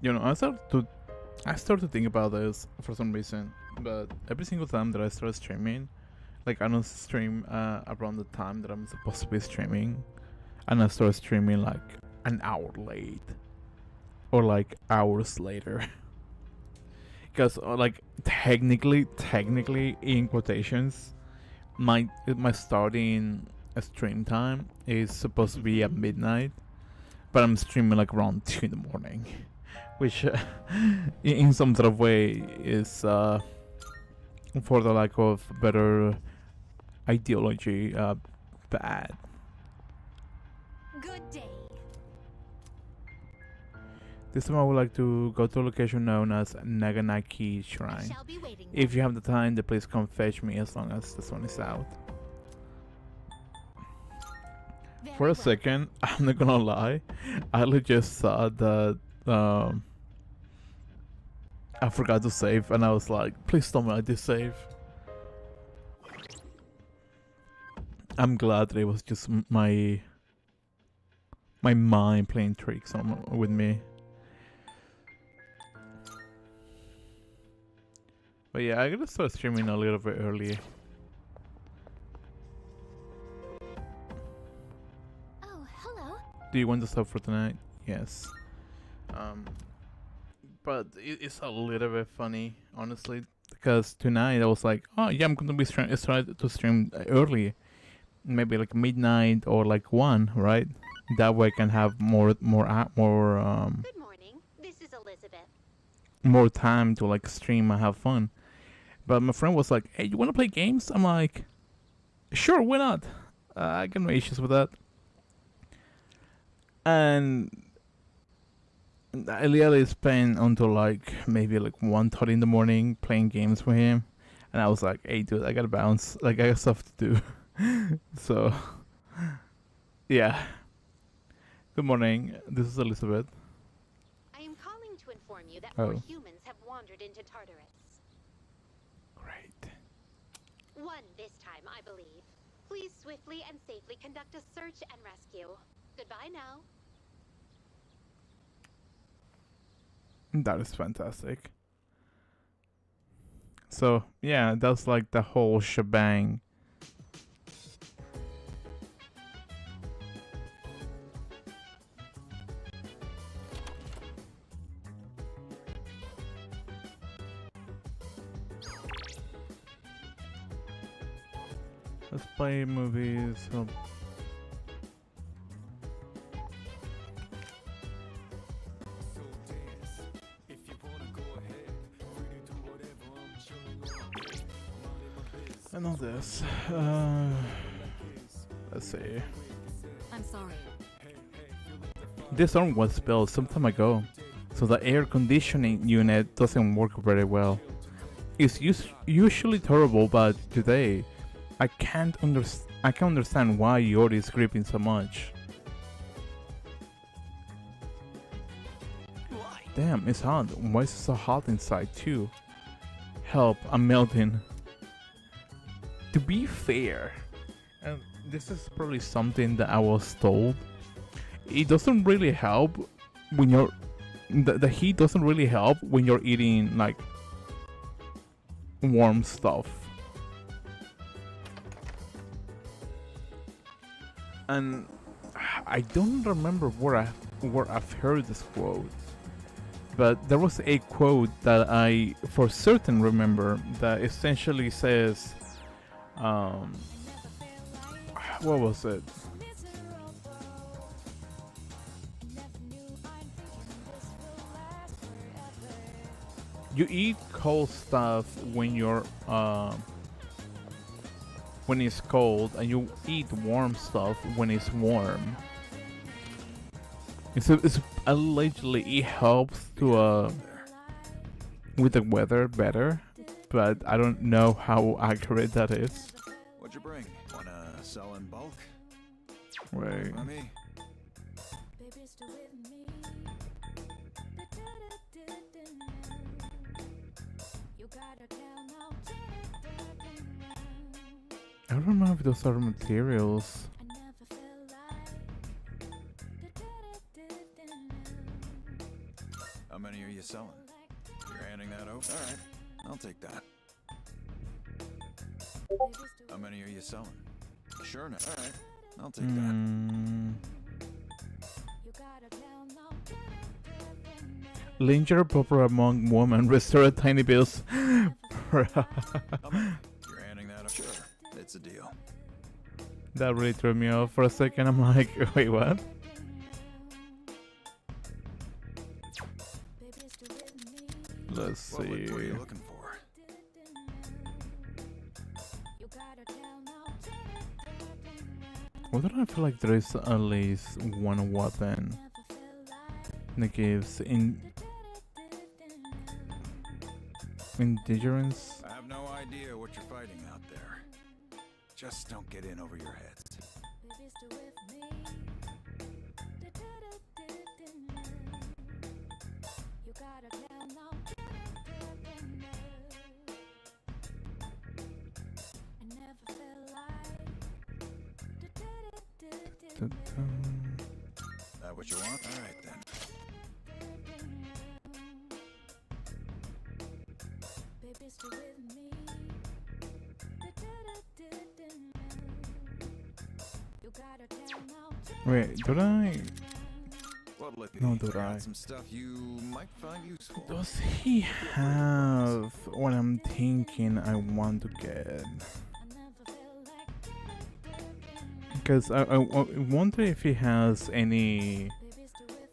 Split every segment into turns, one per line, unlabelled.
You know, I started to think about this for some reason, but every single time that I start streaming, like I don't stream around the time that I'm supposed to be streaming, and I start streaming like an hour late or like hours later. Because like technically in quotations, my starting stream time is supposed to be at midnight, but I'm streaming like around 2 in the morning, which in some sort of way is for the lack of better ideology bad.
Good day.
This time I would like to go to a location known as Naganaki
I
Shrine.
shall be waiting.
If you have the time, then please come fetch me as long as the sun is out.
Very
For a
well.
second, I'm not gonna lie, I literally just saw that I forgot to save, and I was like, please tell me I did save. I'm glad that it was just my mind playing tricks with me. But yeah, I gotta start streaming a little bit early.
Oh, hello.
Do you want to stop for tonight? Yes. But it's a little bit funny, honestly, because tonight I was like, oh yeah, I'm gonna be start to stream early, maybe like midnight or like 1, right? That way I can have more
Good morning. This is Elizabeth.
more time to like stream and have fun. But my friend was like, hey, you wanna play games? I'm like, sure, why not? I got no issues with that. And I literally spent until like maybe like 1:30 in the morning playing games with him, and I was like, "Hey, dude, I gotta bounce. Like, I got stuff to do." So, yeah. Good morning. This is Elizabeth.
I am calling to inform you that
Oh.
more humans have wandered into Tartarus.
Great.
One this time, I believe. Please swiftly and safely conduct a search and rescue. Goodbye now.
That is fantastic. So yeah, that's like the whole shebang. Let's play movies. Oh. I know this. Let's see.
I'm sorry.
This song was built some time ago, so the air conditioning unit doesn't work very well. It's usually terrible, but today I can't understand why Yori is creeping so much. Damn, it's hot. Why is it so hot inside too? Help, I'm melting. To be fair, and this is probably something that I was told, it doesn't really help when you're the heat doesn't really help when you're eating like warm stuff. And I don't remember where I've heard this quote, but there was a quote that I for certain remember that essentially says, what was it? You eat cold stuff when you're when it's cold, and you eat warm stuff when it's warm. It's allegedly it helps to with the weather better, but I don't know how accurate that is.
What'd you bring? Wanna sell in bulk?
Right.
Money?
I don't know if those are materials.
How many selling? You're handing that over? All right, I'll take that. How many are you selling? Sure, now. All right, I'll take that.
Linger popular among women restore a tiny bills.
You're handing that over? Sure, it's a deal.
That really threw me off for a second. I'm like, wait, what? Let's
What are
see.
you looking for?
Why do I feel like there is at least one weapon that gives endurance?
I have no idea what you're fighting out there. Just don't get in over your heads. That what you want? All right then.
Wait, did I?
Well, Lippy,
No, do
I got
I?
some stuff you might find useful.
Does he have what I'm thinking I want to get? Because I wonder if he has any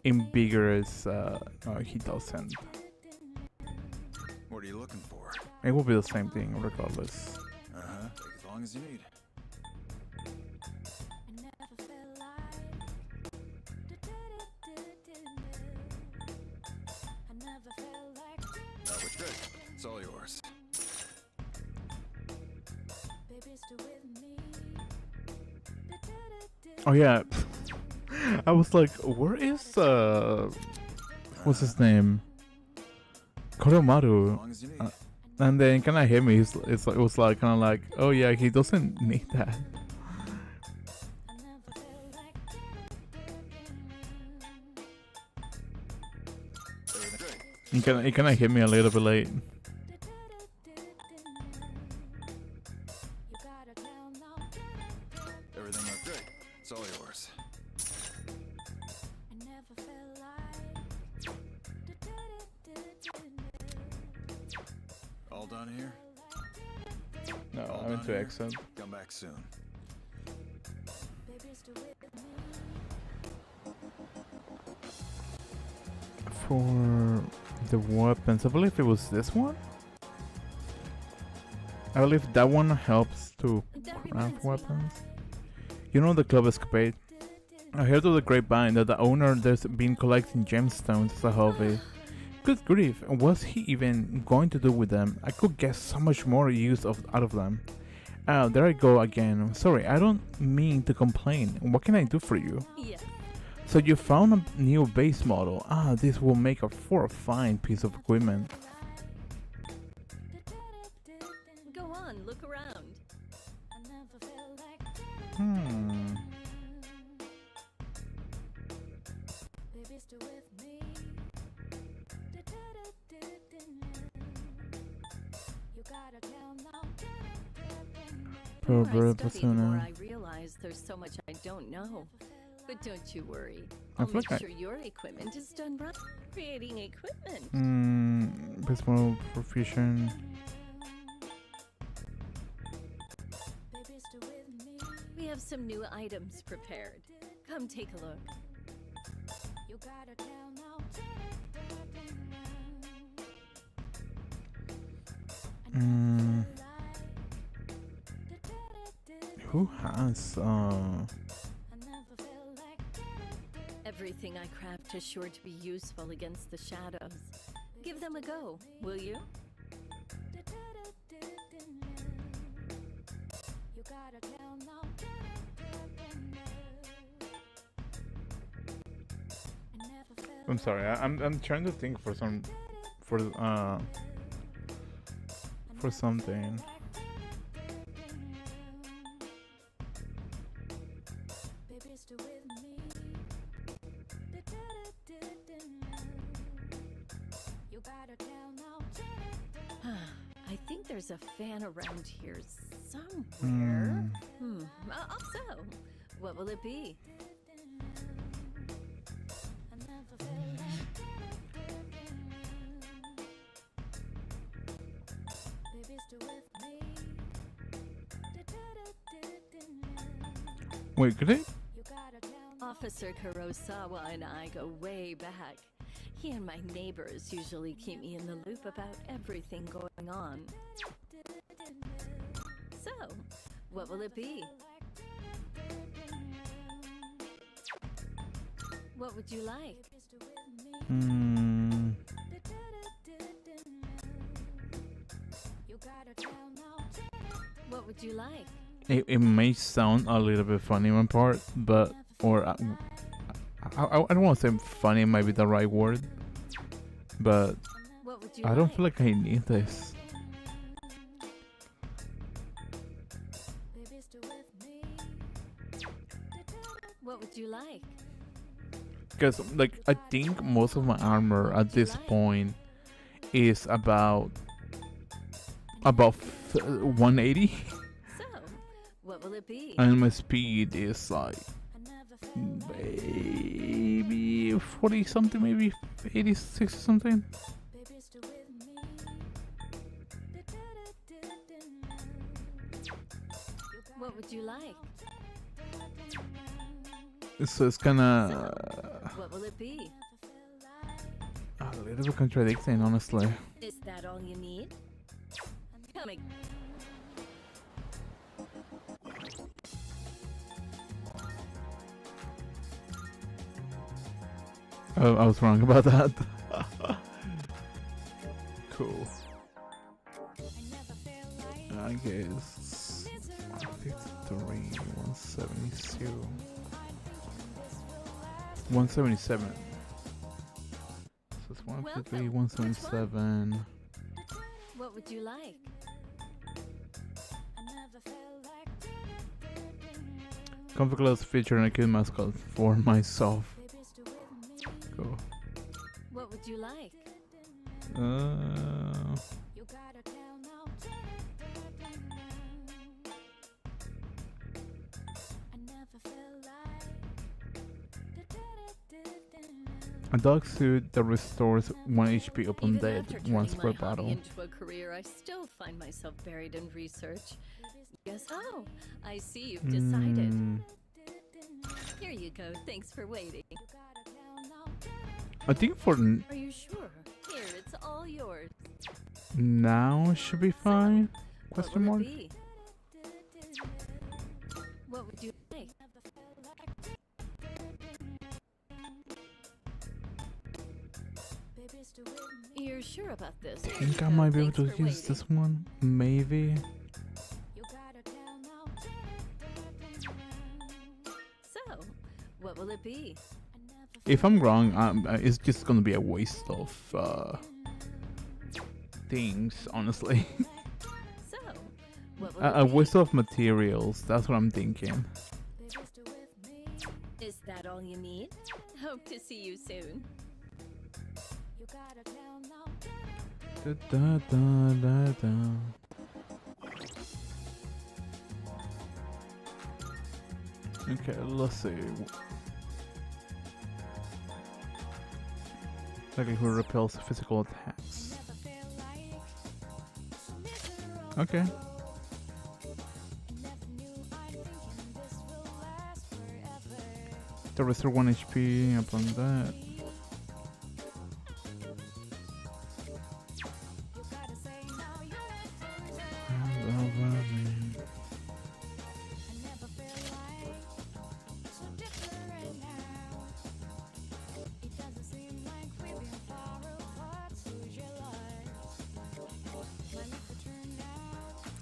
ambiguous. No, he doesn't.
What are you looking for?
It will be the same thing regardless.
Uh-huh. Take as long as you need. That was good. It's all yours.
Oh yeah, I was like, where is what's his name?
As
Koromaru.
long as you need.
And then kind of hit me. It was like kind of like, oh yeah, he doesn't need that.
Everything good.
It kind of hit me a little bit late.
Everything looked good. It's all yours. All done here?
No,
All
I went
done
to
here?
exit.
Come back soon.
For the weapons, I believe it was this one. I believe that one helps to craft weapons. You know the Club Escapade? I heard of the grapevine that the owner there's been collecting gemstones as a hobby. Good grief, what's he even going to do with them? I could get so much more use out of them. There I go again. Sorry, I don't mean to complain. What can I do for you?
Yeah.
So you found a new base model. This will make for a fine piece of equipment.
Go on, look around.
Hmm.
The more I
Proverb
study, the more
persona.
I realize there's so much I don't know. But don't you worry.
I
I'll
feel
make
like
sure your equipment is done right. Creating equipment.
Base model proficient.
We have some new items prepared. Come take a look.
Who has
Everything I craft is sure to be useful against the shadows. Give them a go, will you?
I'm sorry. I'm trying to think for something.
there's a fan around here somewhere. So, what will it be?
Wait, could it?
Officer Kurosawa and I go way back. He and my neighbors usually keep me in the loop about everything going on. So, what will it be? What would you like? What would you like?
It may sound a little bit funny one part, but I don't want to say funny might be the right word, but
What would you
I don't
like?
feel like I need this.
What would you like?
Because like I think most of my armor at this point is about 180,
So, what will it be?
and my speed is like maybe 40 something, maybe 86 something.
What would you like?
So it's kind of
What will it be?
a little bit contradicting, honestly.
Is that all you need? Coming.
Oh, I was wrong about that. Cool. I guess 153, 172, 177. So it's 153, 177.
What would you like?
Comfort Class feature and a cute mascot for myself. Cool.
What would you like?
A dog suit that restores 1 HP upon
Even
death
after
once
turning
per
my hobby
battle.
into a career, I still find myself buried in research. Yes. Oh, I see you've decided. Here you go. Thanks for waiting.
I think for
Are you sure? Here, it's all yours.
now should be fine. Question
What will
mark.
it be? What would you like? You're sure about this?
I think I might be able to
Thanks for
use
waiting.
this one. Maybe.
So, what will it be?
If I'm wrong, it's just gonna be a waste of things, honestly.
So, what will
A
it be?
waste of materials. That's what I'm thinking.
Is that all you need? Hope to see you soon.
Da, da, da, da, da. Okay, let's see. Likely who repels physical attacks. Okay. To restore 1 HP upon that.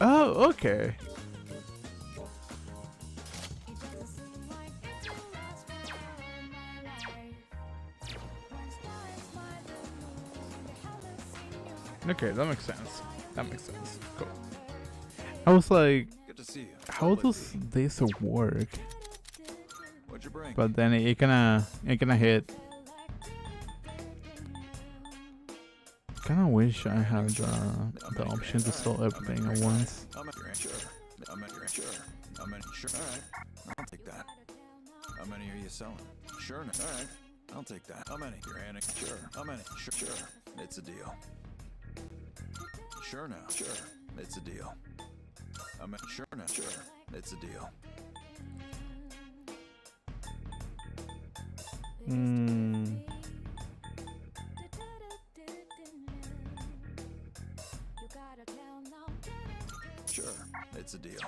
Oh, okay. Okay, that makes sense. That makes sense. Cool. I was like,
Good to see you.
how does this work?
What'd you bring?
But then it kinda hit. God kind of wish I had the option to sell everything at once.
Sure. All right. I'll take that. How many are you selling? Sure. All right. I'll take that. How many? You're handing. Sure. How many? Sure. It's a deal. Sure now. Sure. It's a deal. Sure now. Sure. It's a deal. Sure. It's a deal.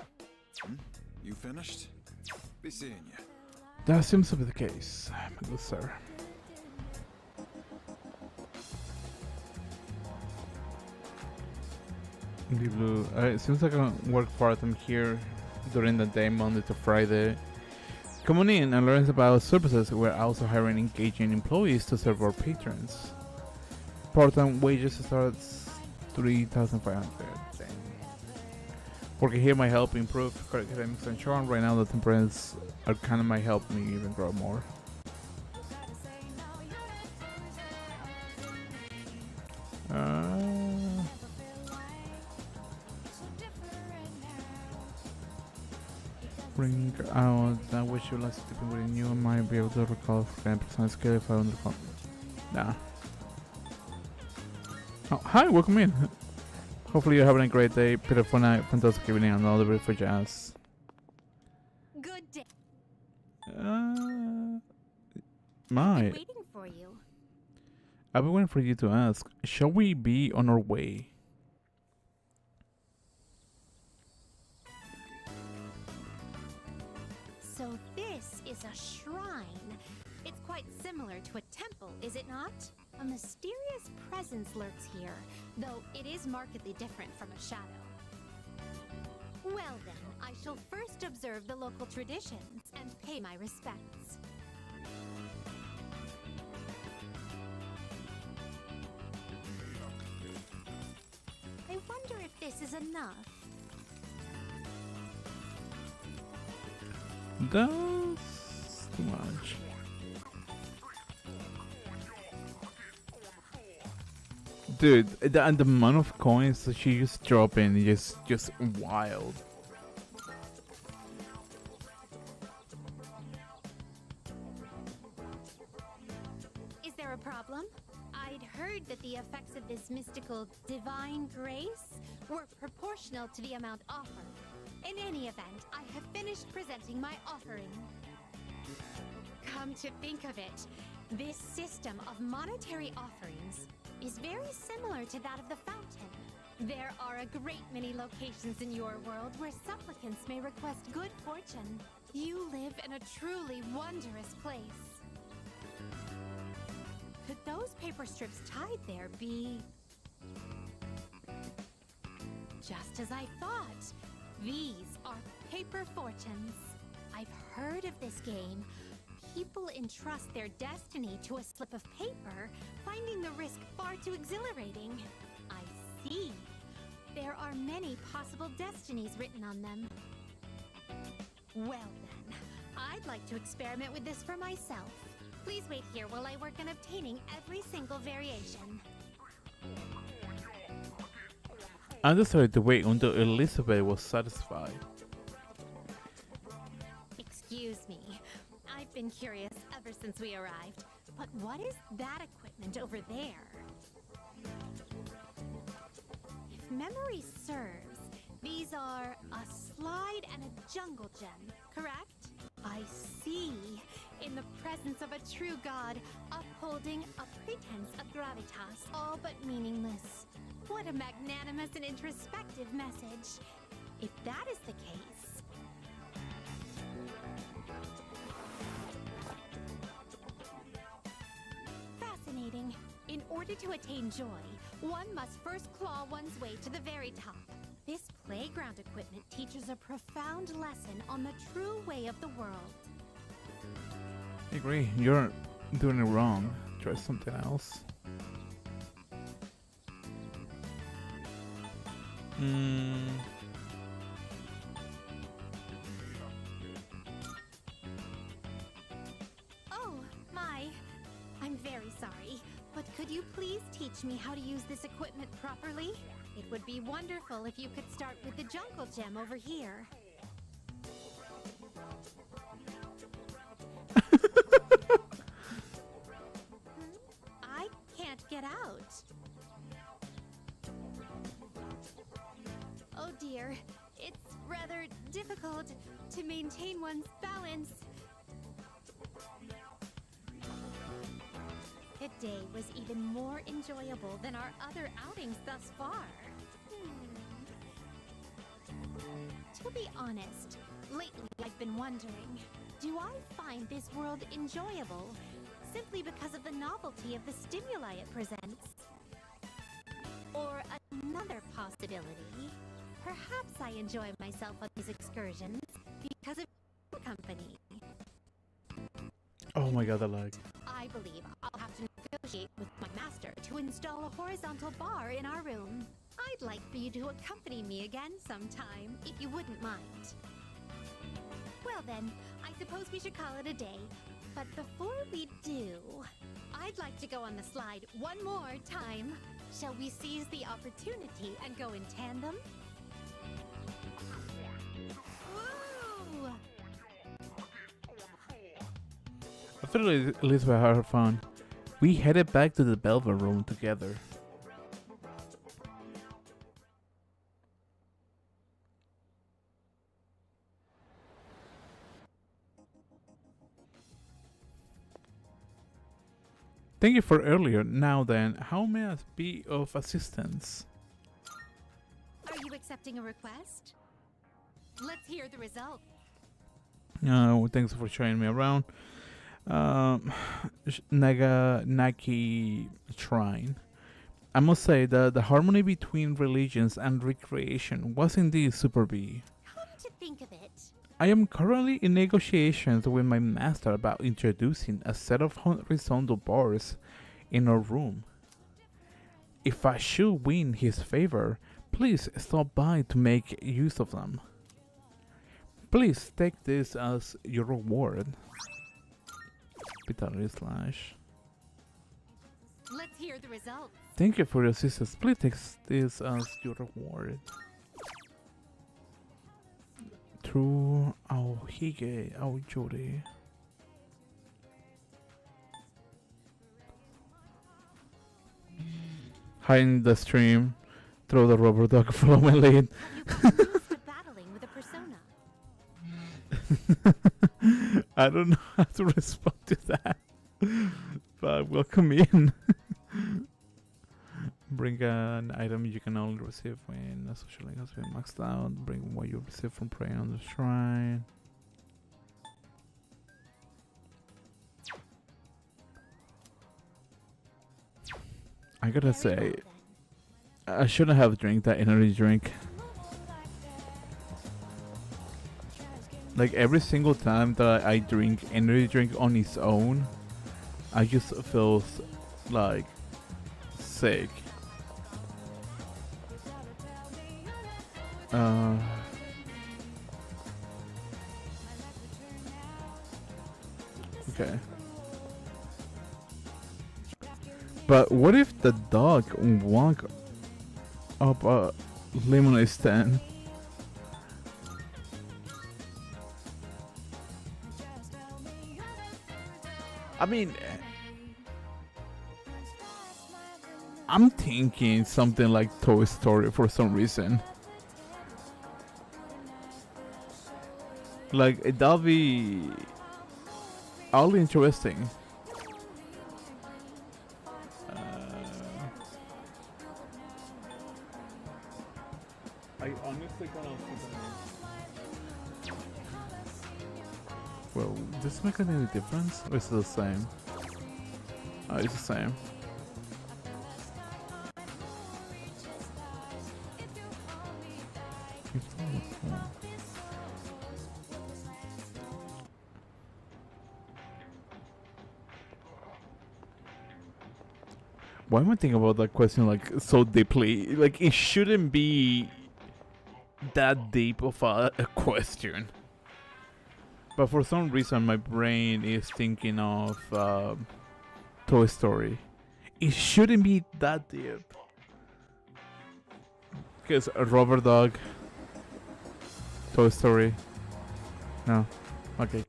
You finished? Be seeing you.
That seems to be the case, my good sir. Blue. It seems like I can work part-time here during the day, Monday to Friday. Coming in and learning about services, we're also hiring engaging employees to serve our patrons. Part-time wages starts 3,500. Working here might help improve academics and charm. Right now, the temperaments are kind of might help me even grow more. Bring out. I wish you less sleeping with you. I might be able to recall from percent skill if I understand. Nah. Oh, hi, welcome in. Hopefully you're having a great day. Beautiful night, fantastic evening, and all the beautiful jazz.
Good day.
My.
Waiting for you.
I've been waiting for you to ask. Shall we be on our way?
So this is a shrine. It's quite similar to a temple, is it not? A mysterious presence lurks here, though it is markedly different from a shadow. Well then, I shall first observe the local traditions and pay my respects. I wonder if this is enough.
That's too much. Dude, the amount of coins that she just drop in is just wild.
Is there a problem? I'd heard that the effects of this mystical divine grace were proportional to the amount offered. In any event, I have finished presenting my offering. Come to think of it, this system of monetary offerings is very similar to that of the fountain. There are a great many locations in your world where supplicants may request good fortune. You live in a truly wondrous place. Could those paper strips tied there be... just as I thought. These are paper fortunes. I've heard of this game. People entrust their destiny to a slip of paper, finding the risk far too exhilarating. I see. There are many possible destinies written on them. Well then, I'd like to experiment with this for myself. Please wait here while I work on obtaining every single variation.
I decided to wait until Elizabeth was satisfied.
Excuse me. I've been curious ever since we arrived. But what is that equipment over there? If memory serves, these are a slide and a jungle gem, correct? I see. In the presence of a true god, upholding a pretense of gravitas, all but meaningless. What a magnanimous and introspective message. If that is the case... Fascinating. In order to attain joy, one must first claw one's way to the very top. This playground equipment teaches a profound lesson on the true way of the world.
I agree. You're doing it wrong. Try something else.
Oh, my. I'm very sorry, but could Could you please teach me how to use this equipment properly? It would be wonderful if you could start with the jungle gem over here. I can't get out. Oh dear, it's rather difficult to maintain one's balance. Today was even more enjoyable than our other outings thus far. To be honest, lately I've been wondering, do I find this world enjoyable simply because of the novelty of the stimuli it presents? Or another possibility, perhaps I enjoy myself on these excursions because of company.
Oh my god, I like.
I believe I'll have to negotiate with my master to install a horizontal bar in our room. I'd like for you to accompany me again sometime, if you wouldn't mind. Well then, I suppose we should call it a day. But before we do, I'd like to go on the slide one more time. Shall we seize the opportunity and go in tandem? Woo!
I feel like at least we had fun. We headed back to the Belva room together. Thank you for earlier. Now then, how may I be of assistance?
Are you accepting a request? Let's hear the result.
Thanks for showing me around. Naganaki Shrine. I must say that the harmony between religions and recreation was indeed super B.
Come to think of it,
I am currently in negotiations with my master about introducing a set of horizontal bars in our room. If I should win his favor, please stop by to make use of them. Please take this as your reward. Vitality slash.
let's hear the result.
Thank you for your assistance. Please take this as your reward. Through Aohige Aojori. Hi in the stream. Throw the rubber duck, follow my lead.
Have you gotten used to battling with a persona?
I don't know how to respond to that. But welcome in. Bring an item you can only receive when a social link has been maxed out. Bring what you receive from praying on the shrine. I gotta
Very well,
say,
then.
I shouldn't have drank that energy drink. Like every single time that I drink energy drink on its own, I just feel like sick. Okay. But what if the dog walk up a lemonade stand? I mean, I'm thinking something like Toy Story for some reason. Like, that'll be all interesting. I honestly cannot see that. Well, does it make any difference? Or is it the same? Oh, it's the same. Why am I thinking about that question like so deeply? Like it shouldn't be that deep of a question. But for some reason my brain is thinking of Toy Story. It shouldn't be that deep. Because a rubber dog. Toy Story. No. Okay.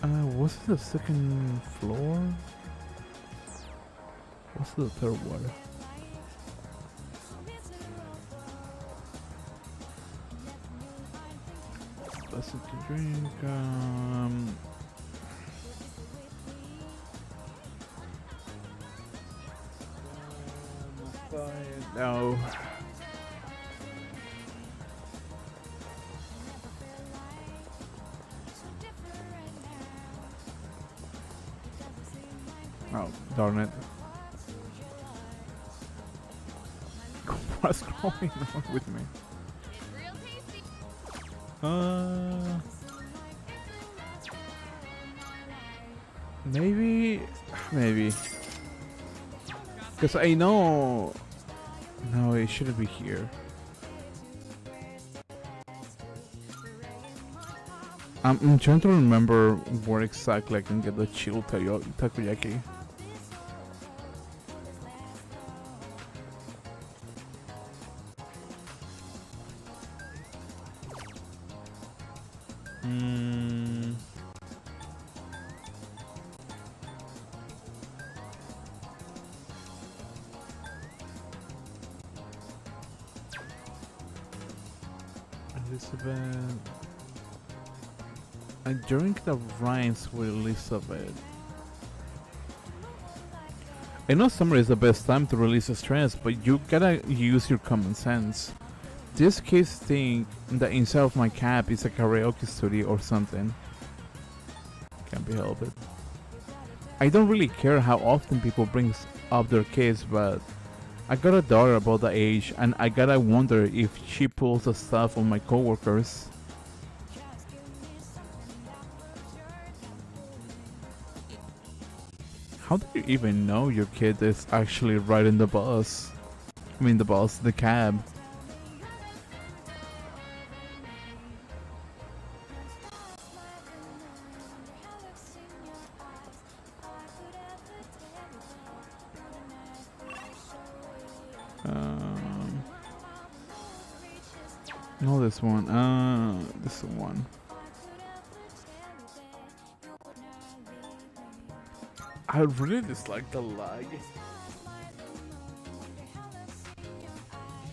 What's the second floor? What's the third one? That's it to drink. No. Oh, darn it. What's going on with me? Maybe. Because I know. No, it shouldn't be here. I'm trying to remember where exactly I can get the chilled takoyaki. Elizabeth. I drink the rinds with Elizabeth. I know summer is the best time to release stress, but you gotta use your common sense. This kids think the inside of my cab is a karaoke studio or something. Can't be helped. I don't really care how often people bring up their kids, but I got a daughter about the age, and I gotta wonder if she pulls the stuff on my coworkers. How do you even know your kid is actually riding the bus? I mean the cab. No, this one. This is the one. I really dislike the lag.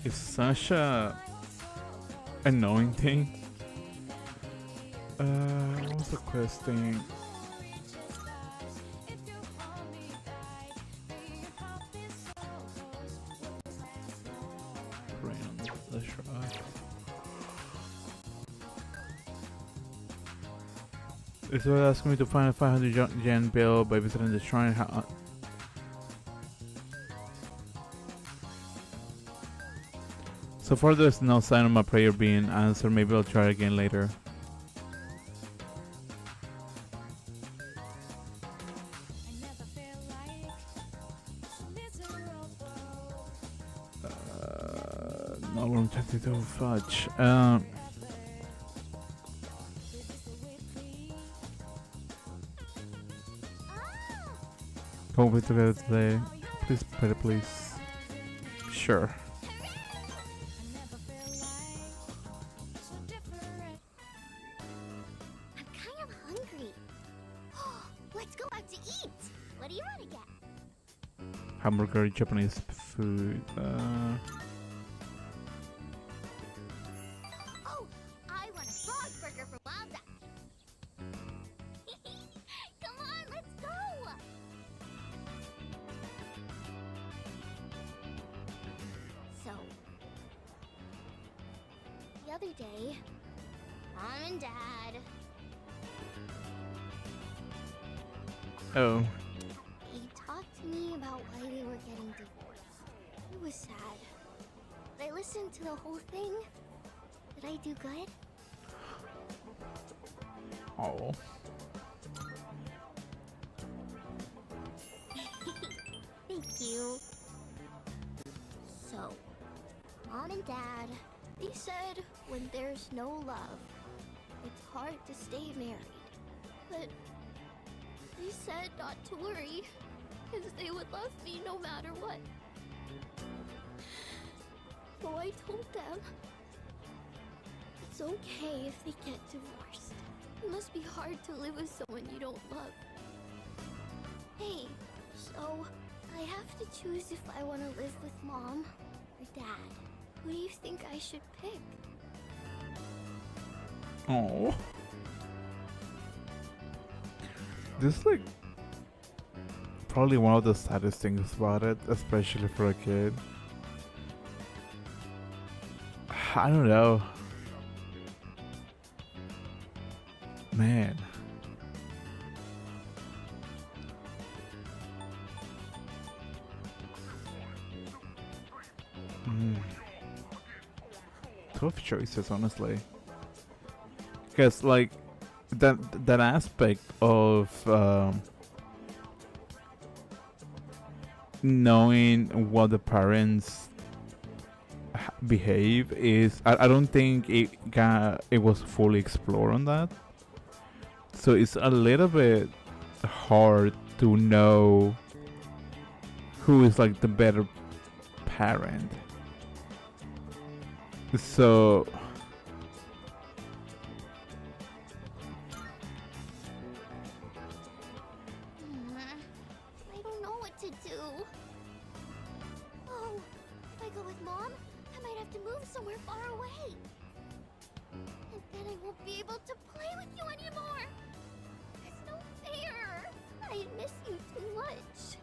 It's such a annoying thing. What was the quest thing? Rain on the shrine. It's asking me to find a 500 yen bill by visiting the shrine. So far there's no sign of my prayer being answered. Maybe I'll try again later. No, I'm trying to fudge. Hope we together today. Please, please. Sure.
I'm kind of hungry. Let's go out to eat. What do you want to get?
Hamburger, Japanese food.
Oh, I want a frog burger from Wild Duck. Come on, let's go. So, the other day, Mom and Dad,
Oh.
they talked to me about why they were getting divorced. It was sad. But I listened to the whole thing. Did I do good?
Oh.
Thank you. So, Mom and Dad, they said when there's no love, it's hard to stay married. But
They said not to worry, because they would love me no matter what. So I told them it's okay if they get divorced. It must be hard to live with someone you don't love. Hey, so I have to choose if I want to live with Mom or Dad. Who do you think I should pick?
Oh. This is like probably one of the saddest things about it, especially for a kid. I don't know. Man. Tough choices, honestly. Because like that aspect of knowing what the parents behave is, I don't think it was fully explored on that. So it's a little bit hard to know who is like the better parent. So
I don't know what to do. Oh, if I go with Mom, I might have to move somewhere far away. And then I won't be able to play with you anymore. It's no fair. I miss you too much.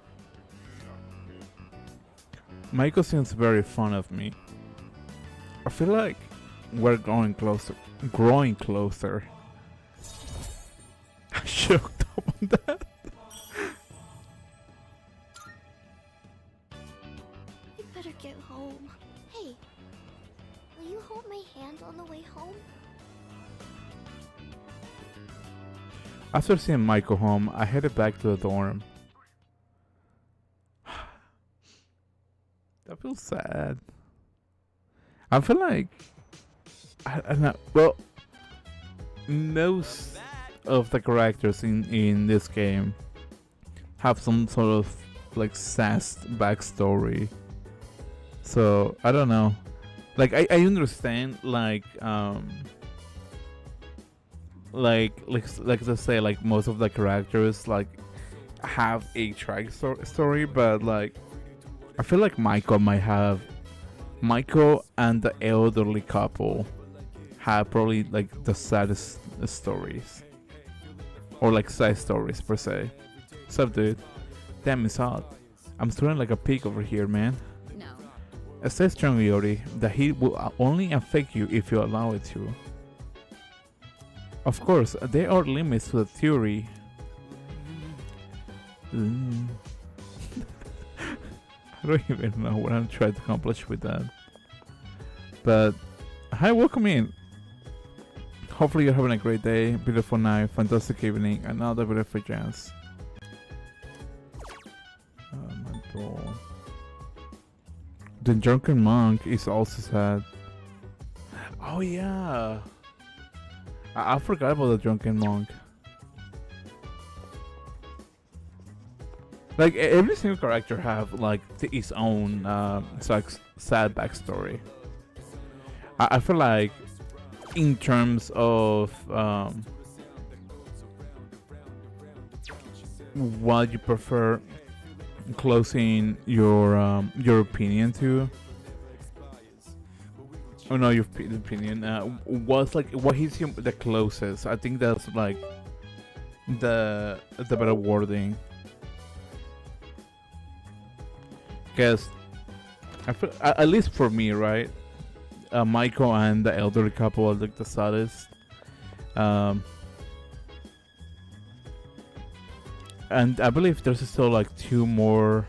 Michael seems very fond of me. I feel like we're growing closer. I choked up on that.
You better get home. Hey, will you hold my hand on the way home?
After seeing Michael home, I headed back to the dorm. That feels sad. I feel like I don't know. Well, most of the characters in this game have some sort of like sass backstory. So I don't know. Like I understand like let's say like most of the characters like have a tragic story, but like I feel like Michael and the elderly couple have probably like the saddest stories, or like side stories per se. What's up, dude? Damn, it's hot. I'm sweating like a pig over here, man.
No.
It says strong, Yori, that heat will only affect you if you allow it to. Of course, there are limits to the theory. I don't even know what I'm trying to accomplish with that. But, hi, welcome in. Hopefully you're having a great day, beautiful night, fantastic evening, another beautiful chance. My ball. The Drunken Monk is also sad. Oh yeah. I forgot about the Drunken Monk. Like every single character have like its own sad backstory. I feel like in terms of what you prefer closing your opinion to. Oh no, your opinion. What's like what hits you the closest? I think that's like the better wording. Because I feel, at least for me, right? Michael and the elderly couple are like the saddest. And I believe there's still like 2 more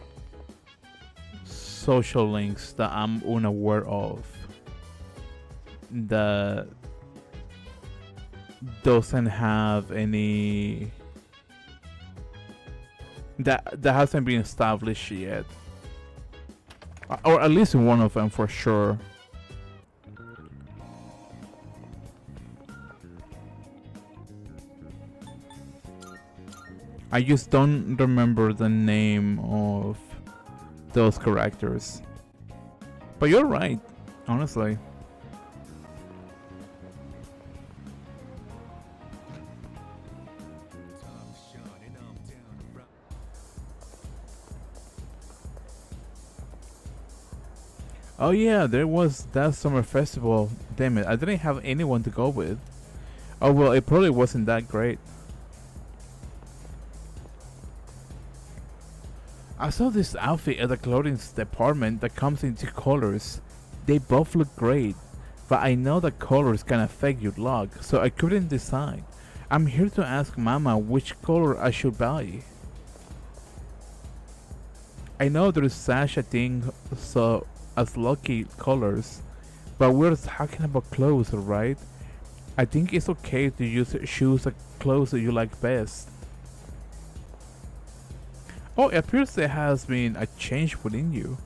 social links that I'm unaware of that doesn't have any that hasn't been established yet, or at least one of them for sure. I just don't remember the name of those characters. But you're right, honestly. Oh yeah, there was that summer festival. Damn it, I didn't have anyone to go with. Oh well, it probably wasn't that great. I saw this outfit at the clothing department that comes in two colors. They both look great, but I know that colors can affect your luck, so I couldn't decide. I'm here to ask Mama which color I should buy. I know there's such a thing so as lucky colors, but we're talking about clothes, right? I think it's okay to choose the clothes that you like best. Oh, it appears there has been a change within you.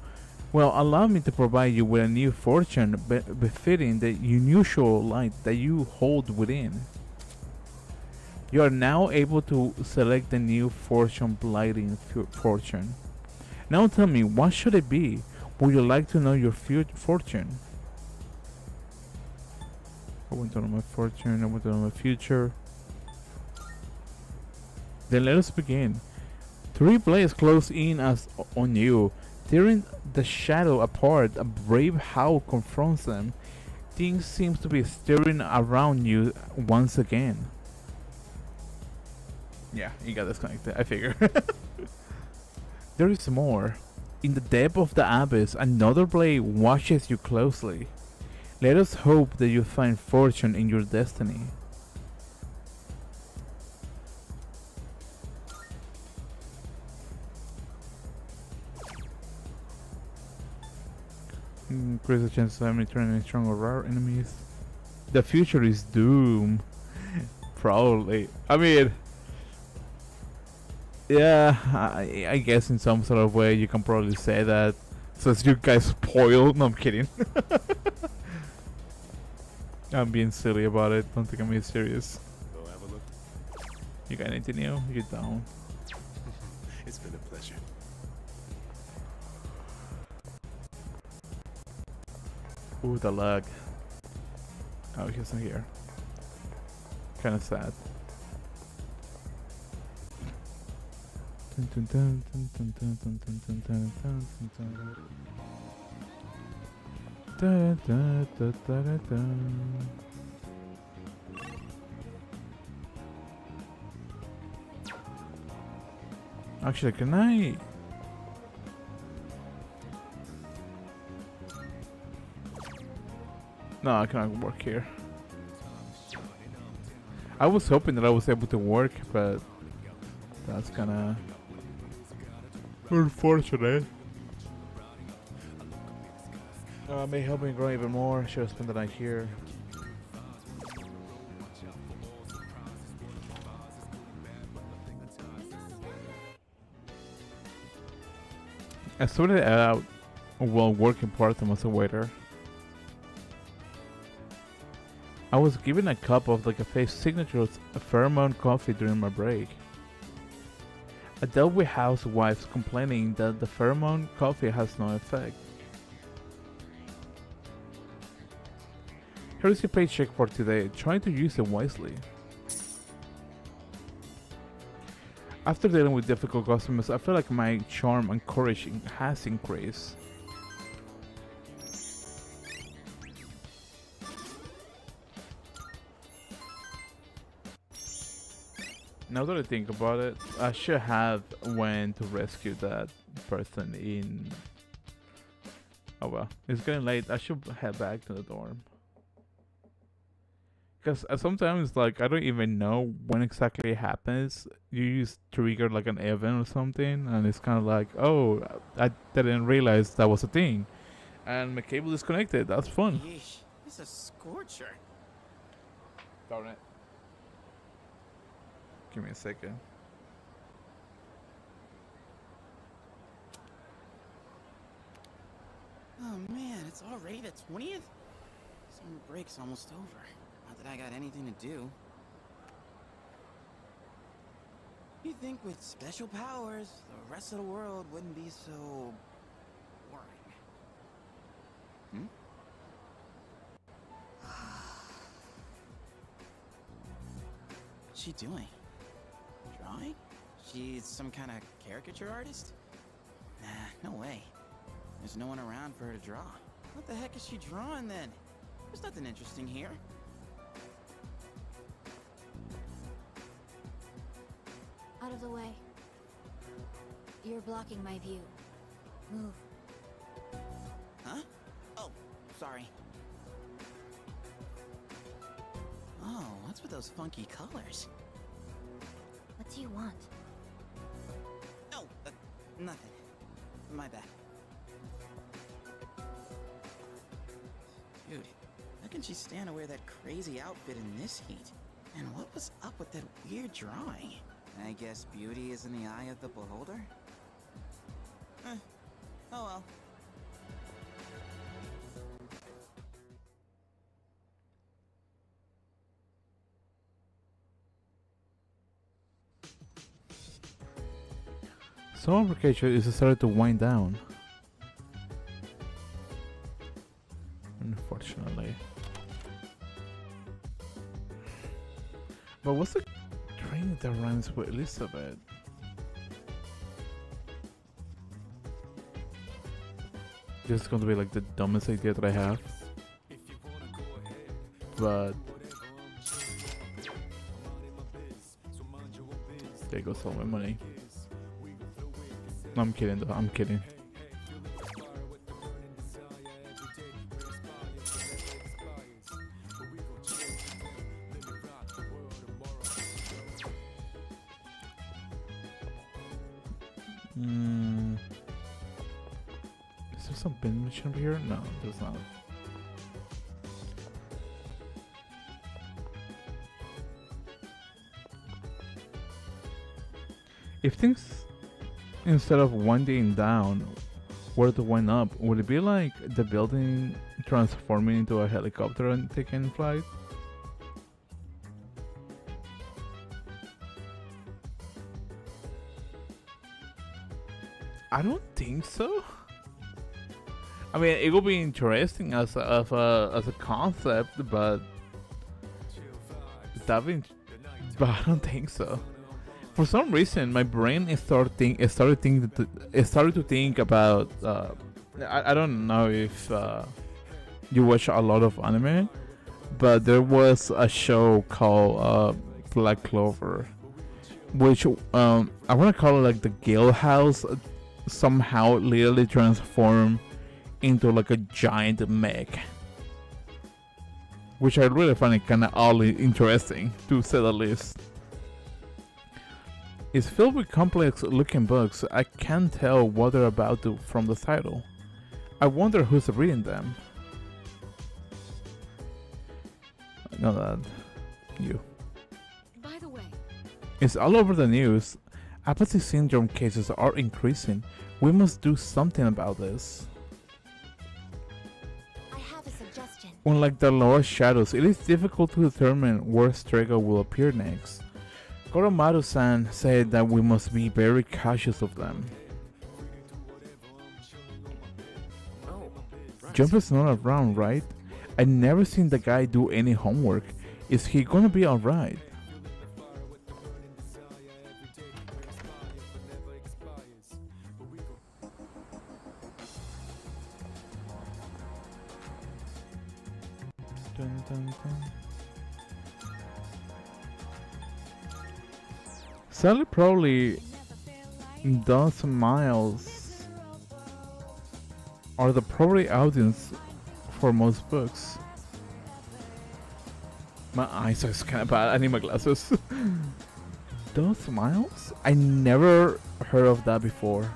Well, allow me to provide you with a new fortune befitting the unusual light that you hold within. You are now able to select the new fortune blighting fortune. Now tell me, what should it be? Would you like to know your fortune? I want to know my fortune, I want to know my future. Then let us begin. 3 blades close in on you, tearing the shadow apart. A brave howl confronts them. Things seem to be stirring around you once again. Yeah, you got disconnected, I figure. There is more. In the depth of the abyss, another blade watches you closely. Let us hope that you find fortune in your destiny. Increase the chance of having turning strong or rare enemies. The future is doom. Probably. I mean, yeah, I guess in some sort of way you can probably say that. Since you guys spoiled. No, I'm kidding. I'm being silly about it. Don't think I'm being serious.
Go have a look.
You got anything new? You don't.
It's been a pleasure.
Ooh, the lag. Oh, he's not here. Kind of sad. Actually, can I? No, I cannot work here. I was hoping that I was able to work, but that's kinda unfortunate. May help me grow even more. Should have spent the night here. I started out while working part-time as a waiter. I was given a cup of the cafe's signature pheromone coffee during my break. I dealt with housewives complaining that the pheromone coffee has no effect. Here's your paycheck for today. Try to use it wisely. After dealing with difficult customers, I feel like my charm and courage has increased. Now that I think about it, I should have went to rescue that person in... Oh well, it's getting late. I should head back to the dorm. Because sometimes, like, I don't even know when exactly it happens. You just trigger, like, an event or something, and it's kind of like, oh, I didn't realize that was a thing. And my cable disconnected. That's fun.
Yeesh, it's a scorcher.
Darn it. Give me a second.
Oh man, it's already the 20th? Summer break's almost over. Not that I got anything to do. You think with special powers, the rest of the world wouldn't be so boring. Hmm? What's she doing? Drawing? She's some kind of caricature artist? Nah, no way. There's no one around for her to draw. What the heck is she drawing then? There's nothing interesting here.
Out of the way. You're blocking my view. Move.
Huh? Oh, sorry. Oh, what's with those funky colors?
What do you want?
Oh, nothing. My bad. Dude, how can she stand to wear that crazy outfit in this heat? And what was up with that weird drawing? I guess beauty is in the eye of the beholder? Oh well.
Summer vacation is started to wind down. Unfortunately. But what's the train that runs with Elizabeth? This is going to be like the dumbest idea that I have. But there goes all my money. No, I'm kidding though, I'm kidding. Is there some bin mission over here? No, there's not. If things, instead of winding down, were to wind up, would it be like the building transforming into a helicopter and taking flight? I don't think so. I mean, it will be interesting as a concept, but but I don't think so. For some reason, my brain started to think about. I don't know if you watch a lot of anime, but there was a show called Black Clover, which I want to call it like the Gale House. Somehow, literally transformed into like a giant mech, which I really find it kind of oddly interesting, to say the least. It's filled with complex looking books. I can't tell what they're about to from the title. I wonder who's reading them. I know that. You.
By the way,
It's all over the news. Apathy syndrome cases are increasing. We must do something about this.
I have a suggestion.
Unlike the lower shadows, it is difficult to determine where Strega will appear next. Koromaru-san said that we must be very cautious of them. Jump is not around, right? I never seen the guy do any homework. Is he gonna be alright? Dun, dun, dun. Sally probably those miles are the probably audience for most books. My eyes are kind of bad. I need my glasses. Those miles? I never heard of that before.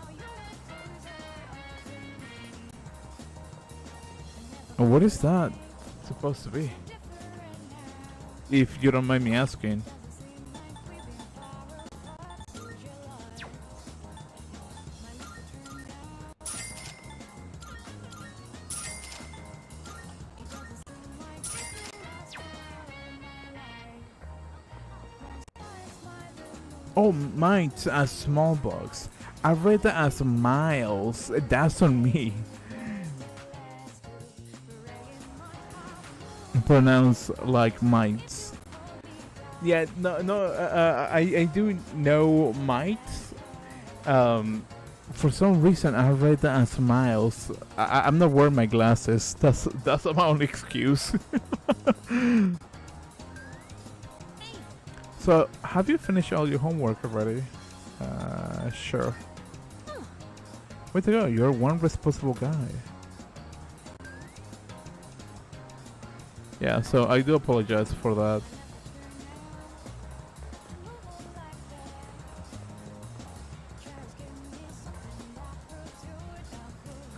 And what is that supposed to be? If you don't mind me asking. Oh, mites as small bugs. I read that as miles. That's on me. Pronounced like mites. Yeah, I do know mites. For some reason I read that as miles. I'm not wearing my glasses. That's my only excuse. So, have you finished all your homework already? Sure. Way to go, you're one responsible guy. Yeah, so I do apologize for that.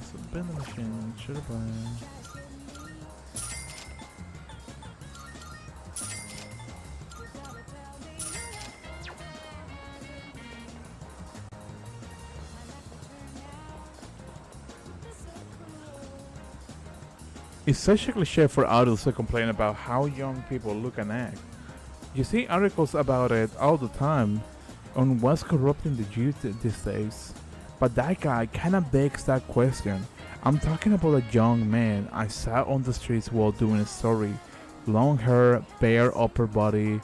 So, bend the machine, should have It's such a cliche for adults to complain about how young people look and act. You see articles about it all the time on what's corrupting the youth these days. But that guy kinda begs that question. I'm talking about a young man I saw on the streets while doing a story. Long hair, bare upper body,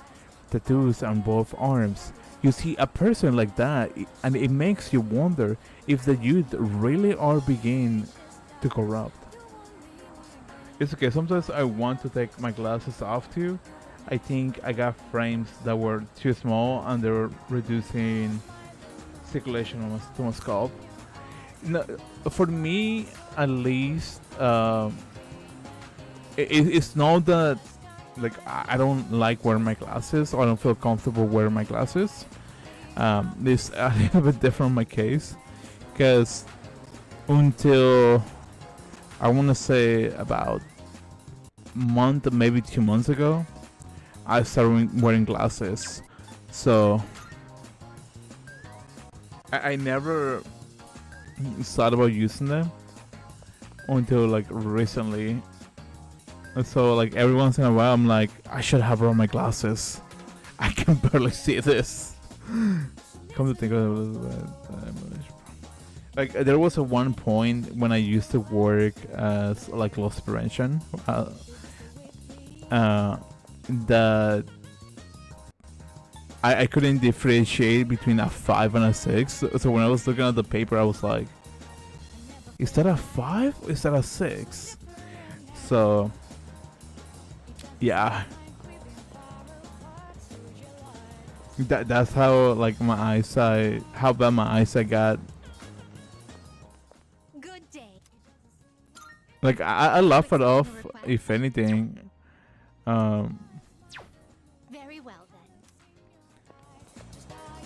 tattoos on both arms. You see a person like that and it makes you wonder if the youth really are beginning to corrupt. It's okay, sometimes I want to take my glasses off too. I think I got frames that were too small and they were reducing circulation on to my scalp. No, for me, at least, it's not that like I don't like wearing my glasses or I don't feel comfortable wearing my glasses. It's a little bit different in my case because until I want to say about month, maybe 2 months ago, I started wearing glasses. So I never thought about using them until like recently. And so like every once in a while I'm like, I should have on my glasses. I can barely see this. Come to think of it, like there was a one point when I used to work as like loss prevention that I couldn't differentiate between a 5 and a 6. So when I was looking at the paper I was like, is that a 5 or is that a 6? So yeah, that's how like my eyesight, how bad my eyesight got.
Good day.
Like I laugh it off if anything.
Very well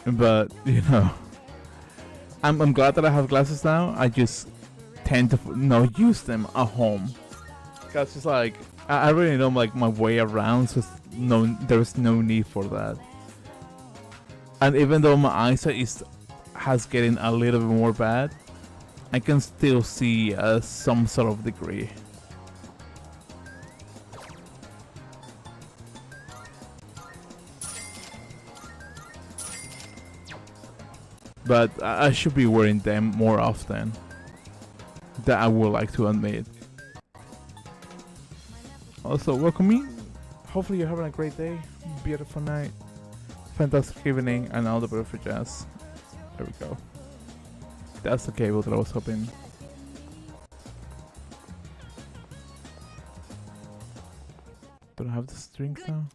then.
But you know, I'm glad that I have glasses now. I just tend to not use them at home because it's like I really know like my way around. So there's no need for that. And even though my eyesight has getting a little bit more bad, I can still see some sort of degree. But I should be wearing them more often. That I would like to admit. Also, welcome me. Hopefully you're having a great day, beautiful night, fantastic evening, and all the beautiful jazz. There we go. That's the cable that I was hoping. Don't have the drink now?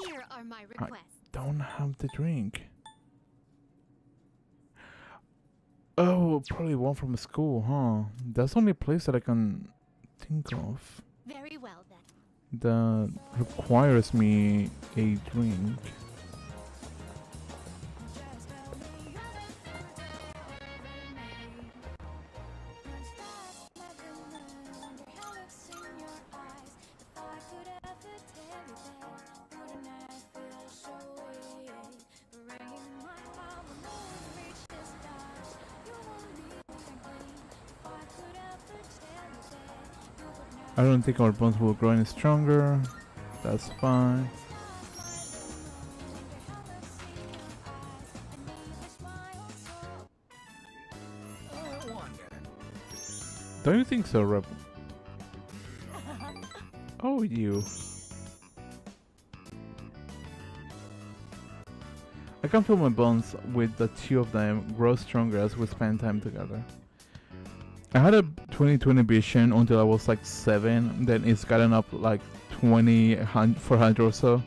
Here are my requests.
Don't have the drink. Oh, probably one from school, huh? That's the only place that I can think of
Very well then.
that requires me a drink. I don't think our bones will grow any stronger. That's fine. Don't you think so, Rob? Oh, you. I can feel my bonds with the two of them grow stronger as we spend time together. I had a 20/20 vision until I was like 7, then it's gotten up like 400 or so.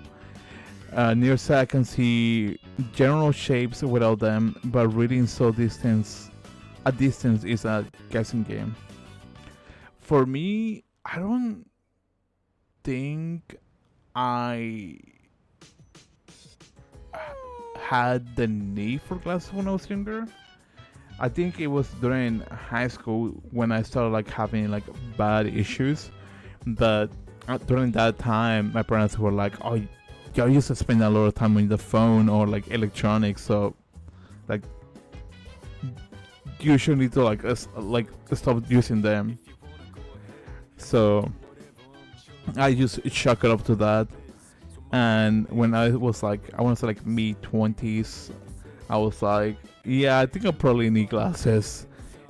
Near sight I can see general shapes without them, but reading a distance is a guessing game. For me, I don't think I had the need for glasses when I was younger. I think it was during high school when I started like having like bad issues. But during that time, my parents were like, "Oh, you used to spend a lot of time on the phone or like electronics, so like you should need to like stop using them." So I just chalk it up to that. And when I was like, I want to say like mid-20s, I was like, yeah, I think I probably need glasses.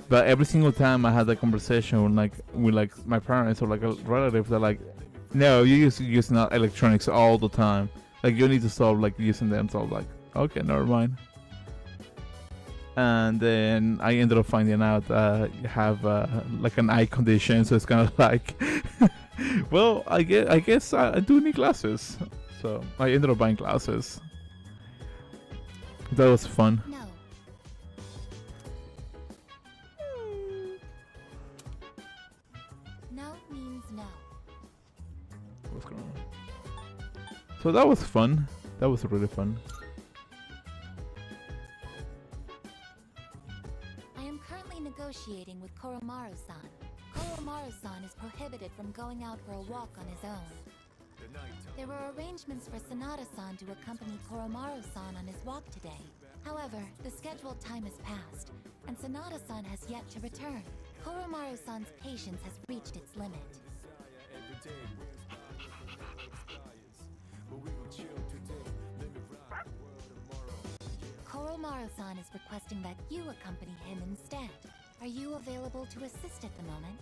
But every single time I had that conversation with my parents or like a relative, they're like, no, you using electronics all the time. Like you need to stop like using them. So I was like, okay, never mind. And then I ended up finding out I have like an eye condition, so it's kind of like, well, I guess I do need glasses. So I ended up buying glasses. That was fun.
No. No means no.
What's going on? So that was fun. That was really fun.
I am currently negotiating with Koromaru-san. Koromaru-san is prohibited from going out for a walk on his own. There were arrangements for Sanada-san to accompany Koromaru-san on his walk today. However, the scheduled time has passed, and Sanada-san has yet to return. Koromaru-san's patience has reached its limit. Koromaru-san is requesting that you accompany him instead. Are you available to assist at the moment?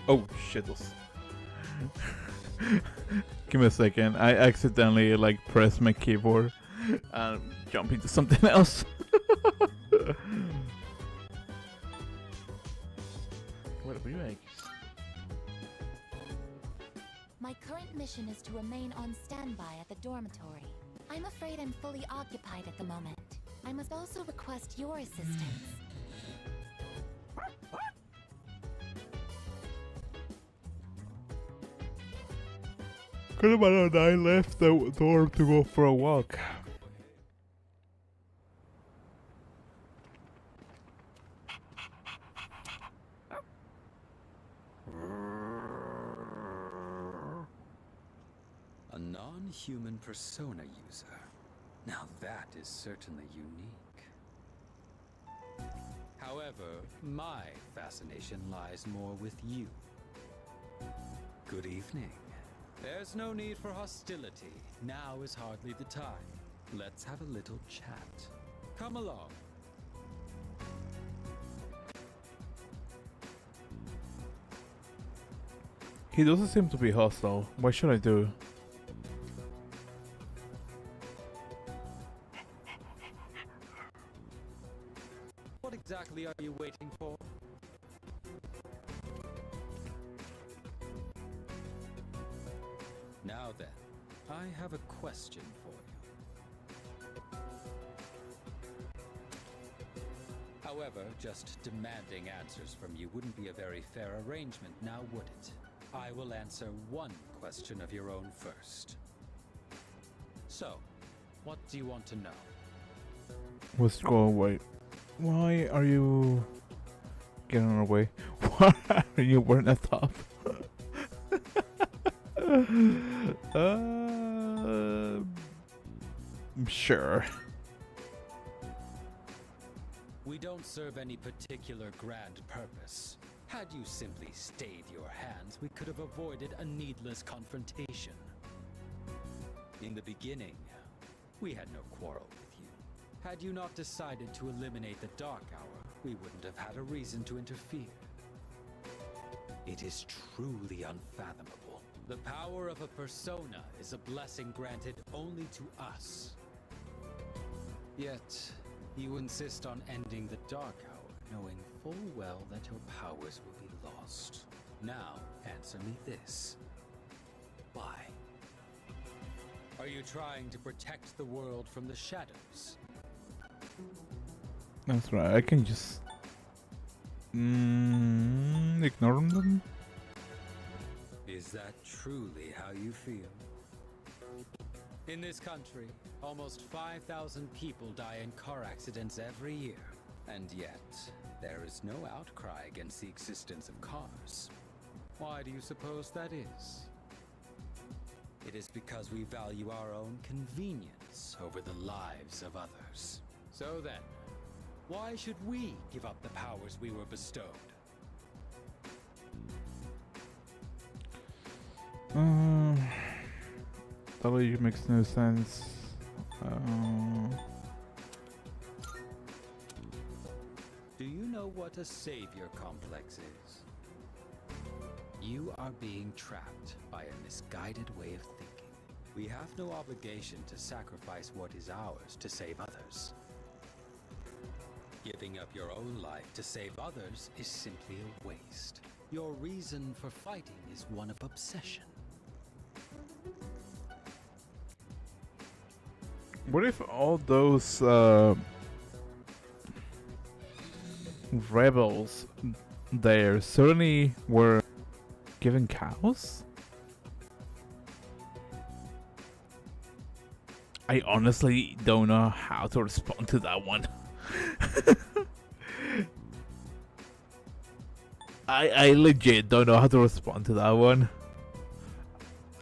Oh shit! Give me a second. I accidentally like pressed my keyboard and jump into something else. What are you like?
My current mission is to remain on standby at the dormitory. I'm afraid I'm fully occupied at the moment. I must also request your assistance.
Kurumano and I left the door to go for a walk.
A non-human persona user. Now that is certainly unique. However, my fascination lies more with you. Good evening. There's no need for hostility. Now is hardly the time. Let's have a little chat. Come along.
He doesn't seem to be hostile. What should I do?
What exactly are you waiting for? Now then, I have a question for you. However, just demanding answers from you wouldn't be a very fair arrangement, now would it? I will answer one question of your own first. So, what do you want to know?
Let's go away. Why are you getting away? Why are you wearing a top? Sure.
We don't serve any particular grand purpose. Had you simply stayed your hands, we could have avoided a needless confrontation. In the beginning, we had no quarrel with you. Had you not decided to eliminate the Dark Hour, we wouldn't have had a reason to interfere. It is truly unfathomable. The power of a persona is a blessing granted only to us. Yet, you insist on ending the Dark Hour, knowing full well that your powers will be lost. Now, answer me this. Why? Are you trying to protect the world from the shadows?
That's right. I can just ignore them.
Is that truly how you feel? In this country, almost 5,000 people die in car accidents every year. And yet, there is no outcry against the existence of cars. Why do you suppose that is? It is because we value our own convenience over the lives of others. So then, why should we give up the powers we were bestowed?
Totally makes no sense.
Do you know what a savior complex is? You are being trapped by a misguided way of thinking. We have no obligation to sacrifice what is ours to save others. Giving up your own life to save others is simply a waste. Your reason for fighting is one of obsession.
What if all those rebels there suddenly were given cows? I honestly don't know how to respond to that one. I legit don't know how to respond to that one.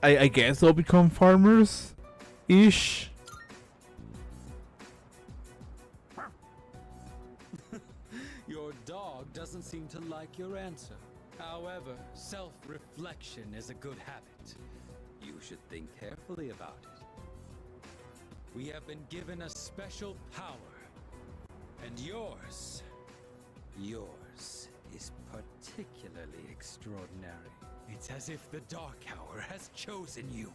I guess they'll become farmers-ish.
Your dog doesn't seem to like your answer. However, self-reflection is a good habit. You should think carefully about it. We have been given a special power. And yours is particularly extraordinary. It's as if the Dark Hour has chosen you.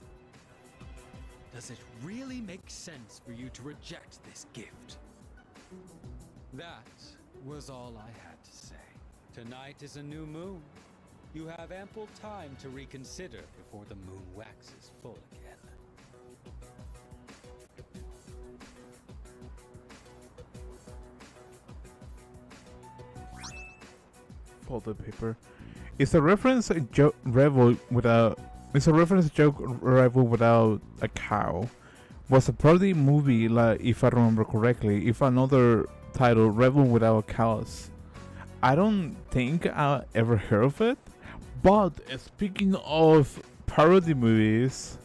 Does it really make sense for you to reject this gift? That was all I had to say. Tonight is a new moon. You have ample time to reconsider before the moon waxes full again.
Folded paper. It's a reference a joke rival without. It's a reference joke rival without a cow. Was a parody movie, like if I remember correctly. If another title, Rebel Without Cows. I don't think I ever heard of it. But speaking of parody movies,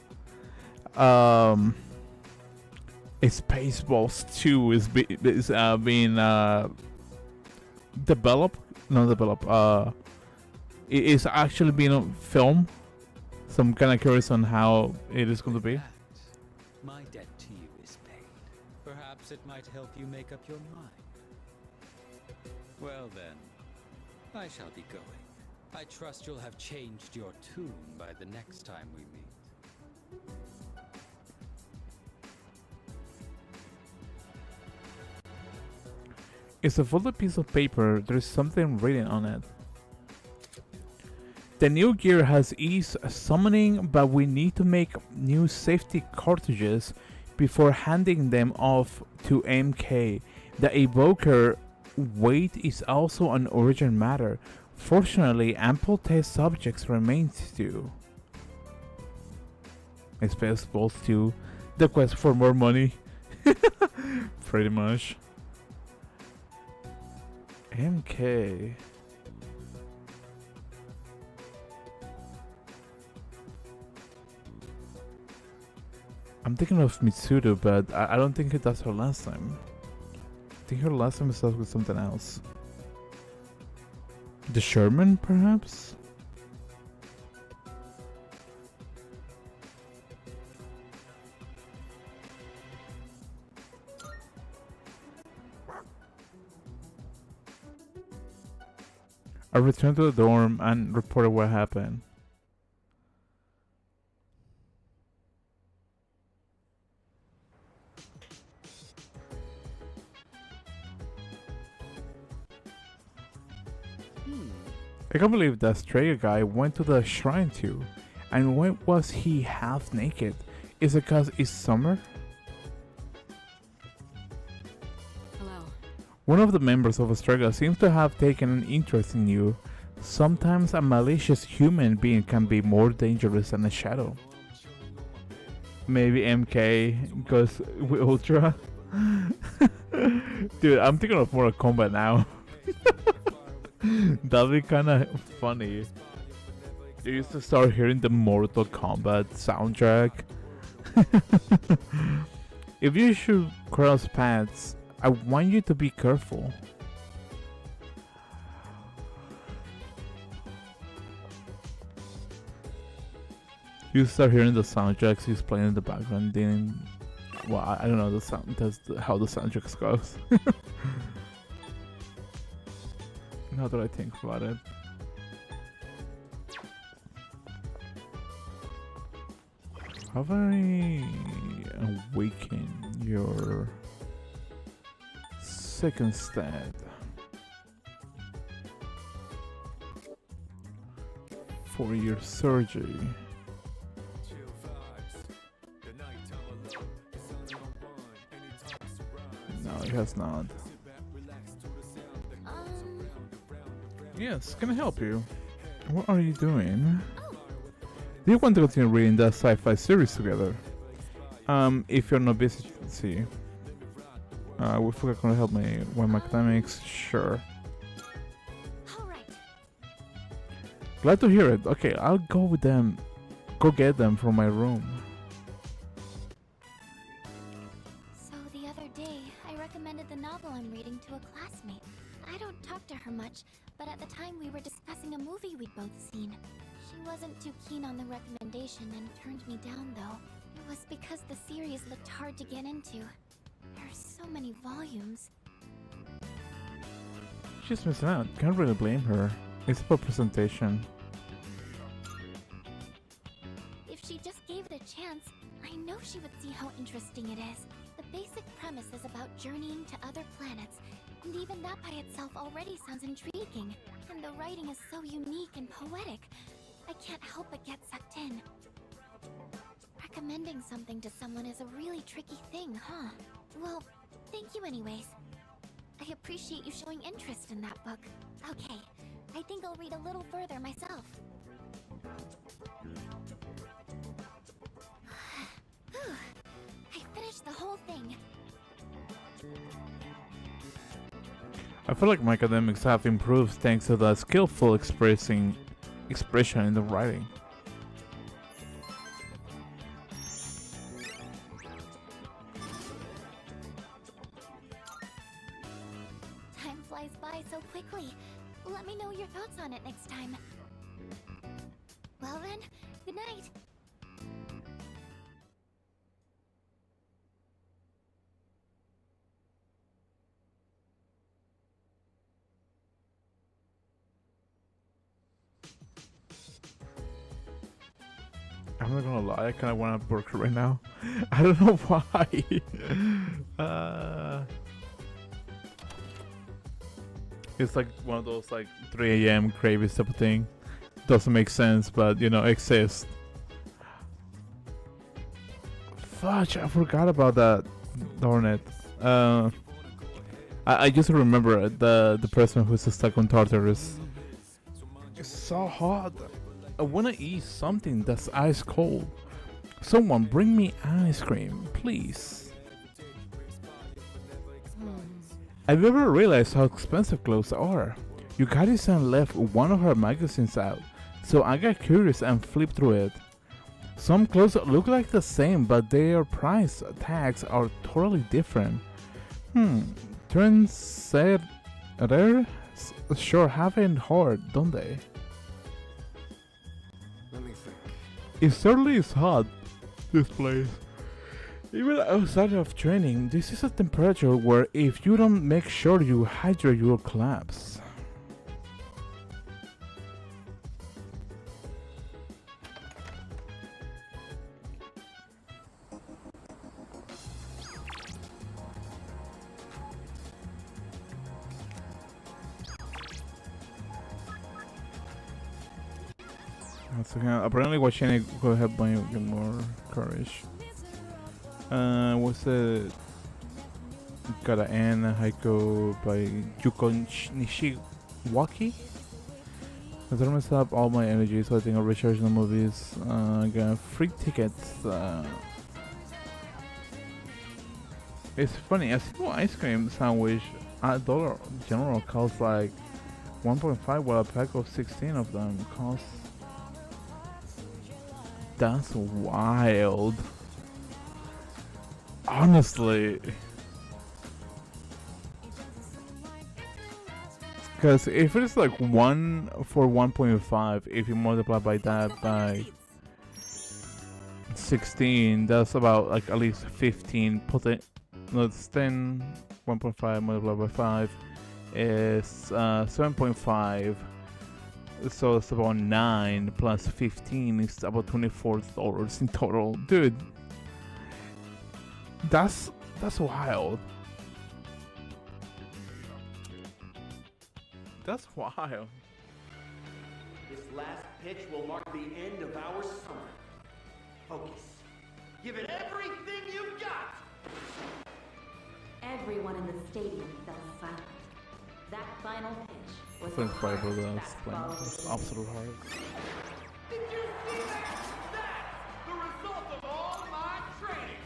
Spaceballs 2 is being developed. Not developed. It is actually being on film. So I'm kind of curious on how it is going to be.
My debt to you is paid. Perhaps it might help you make up your mind. Well then, I shall be going. I trust you'll have changed your tune by the next time we meet.
It's a folded piece of paper. There's something written on it. The new gear has ease summoning, but we need to make new safety cartridges before handing them off to MK. The evoker weight is also an origin matter. Fortunately, ample test subjects remain too. Spaceballs 2, the quest for more money. Pretty much. MK. I'm thinking of Mitsudo, but I don't think that's her last name. I think her last name starts with something else. The Sherman, perhaps? I returned to the dorm and reported what happened. I can't believe that Strega guy went to the shrine too. And when was he half naked? Is it cause it's summer?
Hello.
One of the members of Strega seems to have taken an interest in you. Sometimes a malicious human being can be more dangerous than a shadow. Maybe MK goes with Ultra. Dude, I'm thinking of Mortal Kombat now. That'd be kinda funny. You used to start hearing the Mortal Kombat soundtrack. If you should cross paths, I want you to be careful. You start hearing the soundtracks he's playing in the background. Then, well, I don't know the sound. That's how the soundtracks goes. Now that I think about it. How about I awaken your second stat for your surgery? No, it has not. Yes, can I help you? What are you doing? Do you want to continue reading that sci-fi series together? If you're not busy, see. We forgot gonna help me with my academics, sure.
Alright.
Glad to hear it. Okay, I'll go with them. Go get them from my room.
So the other day, I recommended the novel I'm reading to a classmate. I don't talk to her much, but at the time we were discussing a movie we'd both seen. She wasn't too keen on the recommendation and turned me down though. It was because the series looked hard to get into. There are so many volumes.
She's missing out. Can't really blame her. It's about presentation.
If she just gave it a chance, I know she would see how interesting it is. The basic premise is about journeying to other planets, and even that by itself already sounds intriguing. And the writing is so unique and poetic. I can't help but get sucked in. Recommending something to someone is a really tricky thing, huh? Well, thank you anyways. I appreciate you showing interest in that book. Okay, I think I'll read a little further myself. I finished the whole thing.
I feel like my academics have improved thanks to the skillful expression in the writing.
Time flies by so quickly. Let me know your thoughts on it next time. Well then, good night.
I'm not gonna lie, I kinda wanna work right now. I don't know why. It's like one of those like 3 a.m. crazy type of thing. Doesn't make sense, but you know, exists. Fudge, I forgot about that. Darn it. I just remember the person who's stuck on Tartarus. It's so hot. I wanna eat something that's ice cold. Someone bring me ice cream, please. Have you ever realized how expensive clothes are? Yukari-san left one of her magazines out, so I got curious and flipped through it. Some clothes look like the same, but their price tags are totally different. Trendsetters sure have it hard, don't they?
Let me think.
It certainly is hot, this place. Even outside of training, this is a temperature where if you don't make sure you hydrate, you'll collapse. So, apparently watching it will help me get more courage. What's the Gotta End Haiku by Yuko Nishiwaki? I don't mess up all my energy, so I think I'll recharge the movies. Got free tickets. It's funny, a single ice cream sandwich at Dollar General costs like 1.5, while a pack of 16 of them costs. That's wild. Honestly. Because if it's like 1 for 1.5, if you multiply by that by 16, that's about like at least 15. No, it's 10, 1.5 multiplied by 5 is 7.5. So it's about 9 plus 15 is about $24 in total. Dude, that's wild. That's wild.
This last pitch will mark the end of our summer. Focus. Give it everything you've got!
Everyone in the stadium fell silent. That final pitch was
Thanks,
the
Bible,
hardest
that's
fastball of the season.
absolute hard.
Did you see that? That's the result of all my training!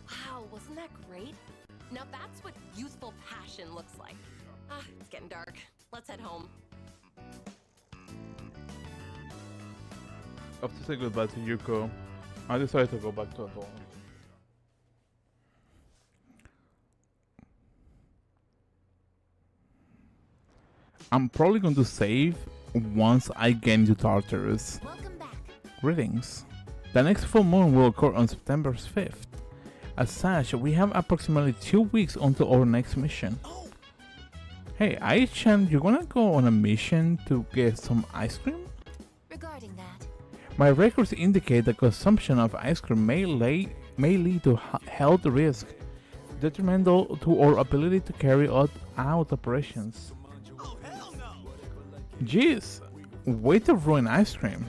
Wow, wasn't that great? Now that's what youthful passion looks like. Ah, it's getting dark. Let's head home.
After saying goodbye to Yuko, I decided to go back to Adol. I'm probably going to save once I get into Tartarus.
Welcome back.
Greetings. The next full moon will occur on September 5th. As such, we have approximately 2 weeks until our next mission. Hey, Ai-chan, you wanna go on a mission to get some ice cream?
Regarding that,
My records indicate that consumption of ice cream may lead to health risk, detrimental to our ability to carry out operations. Jeez, way to ruin ice cream.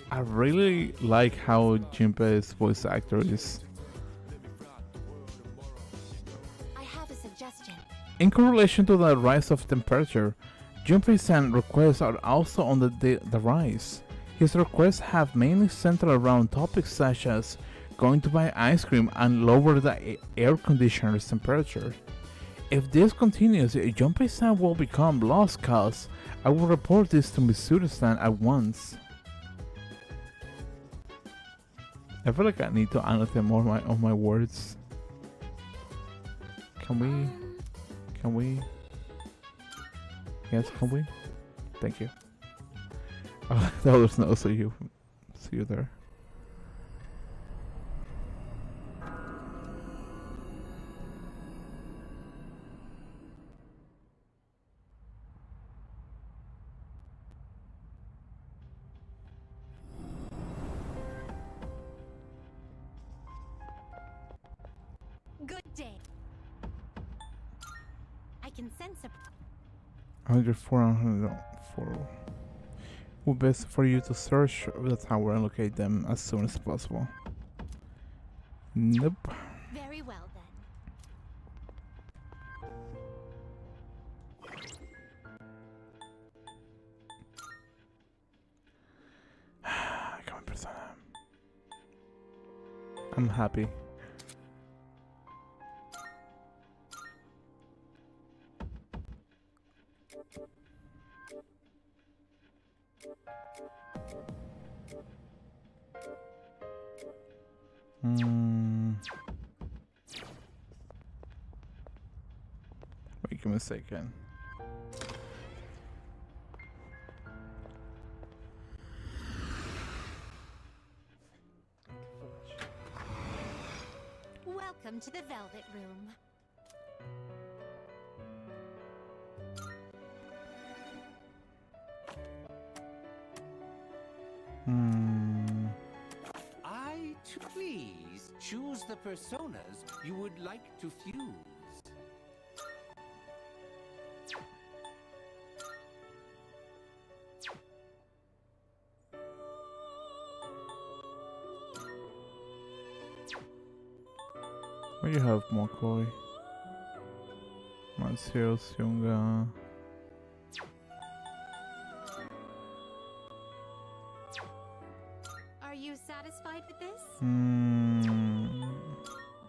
I really like how Junpei's voice actor is.
I have a suggestion.
In correlation to the rise of temperature, Junpei-san requests are also on the rise. His requests have mainly centered around topics such as going to buy ice cream and lower the air conditioner's temperature. If this continues, Junpei-san will become lost cause. I will report this to Mitsuru-san at once. I feel like I need to annotate more of my words. Can we? Yes, can we? Thank you. Oh, that was no, see you there.
Good day. I can sense a
104 and 104. Would best for you to search the tower and locate them as soon as possible. Nope.
very well then.
Come on, Persona. I'm happy. Wait, give me a second.
Welcome to the Velvet Room.
Please choose the personas you would like to fuse.
What do you have, Mokoi? Matsuo, Syunga.
Are you satisfied with this?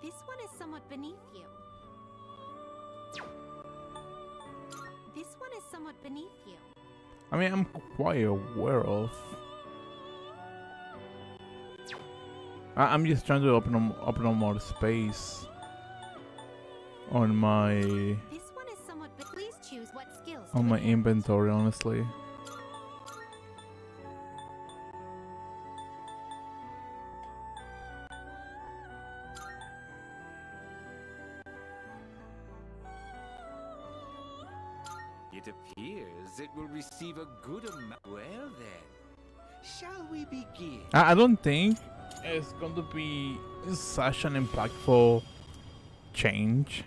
This one is somewhat beneath you. This one is somewhat beneath you.
I mean, I'm quite aware of. I'm just trying to open up more space on my
This one is somewhat. Please choose what skills.
on
to
my
enhance.
inventory, honestly.
It appears it will receive a good amount. Well then, shall we begin?
I don't think it's going to be such an impactful change.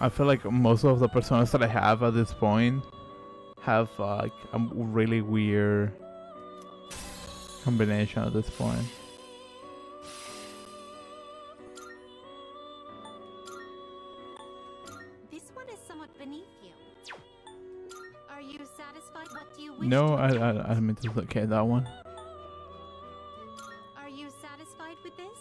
I feel like most of the personas that I have at this point have like a really weird combination at this point.
This one is somewhat beneath you. Are you satisfied? What do you wish?
No,
to
I meant to look at that one.
Are you satisfied with this?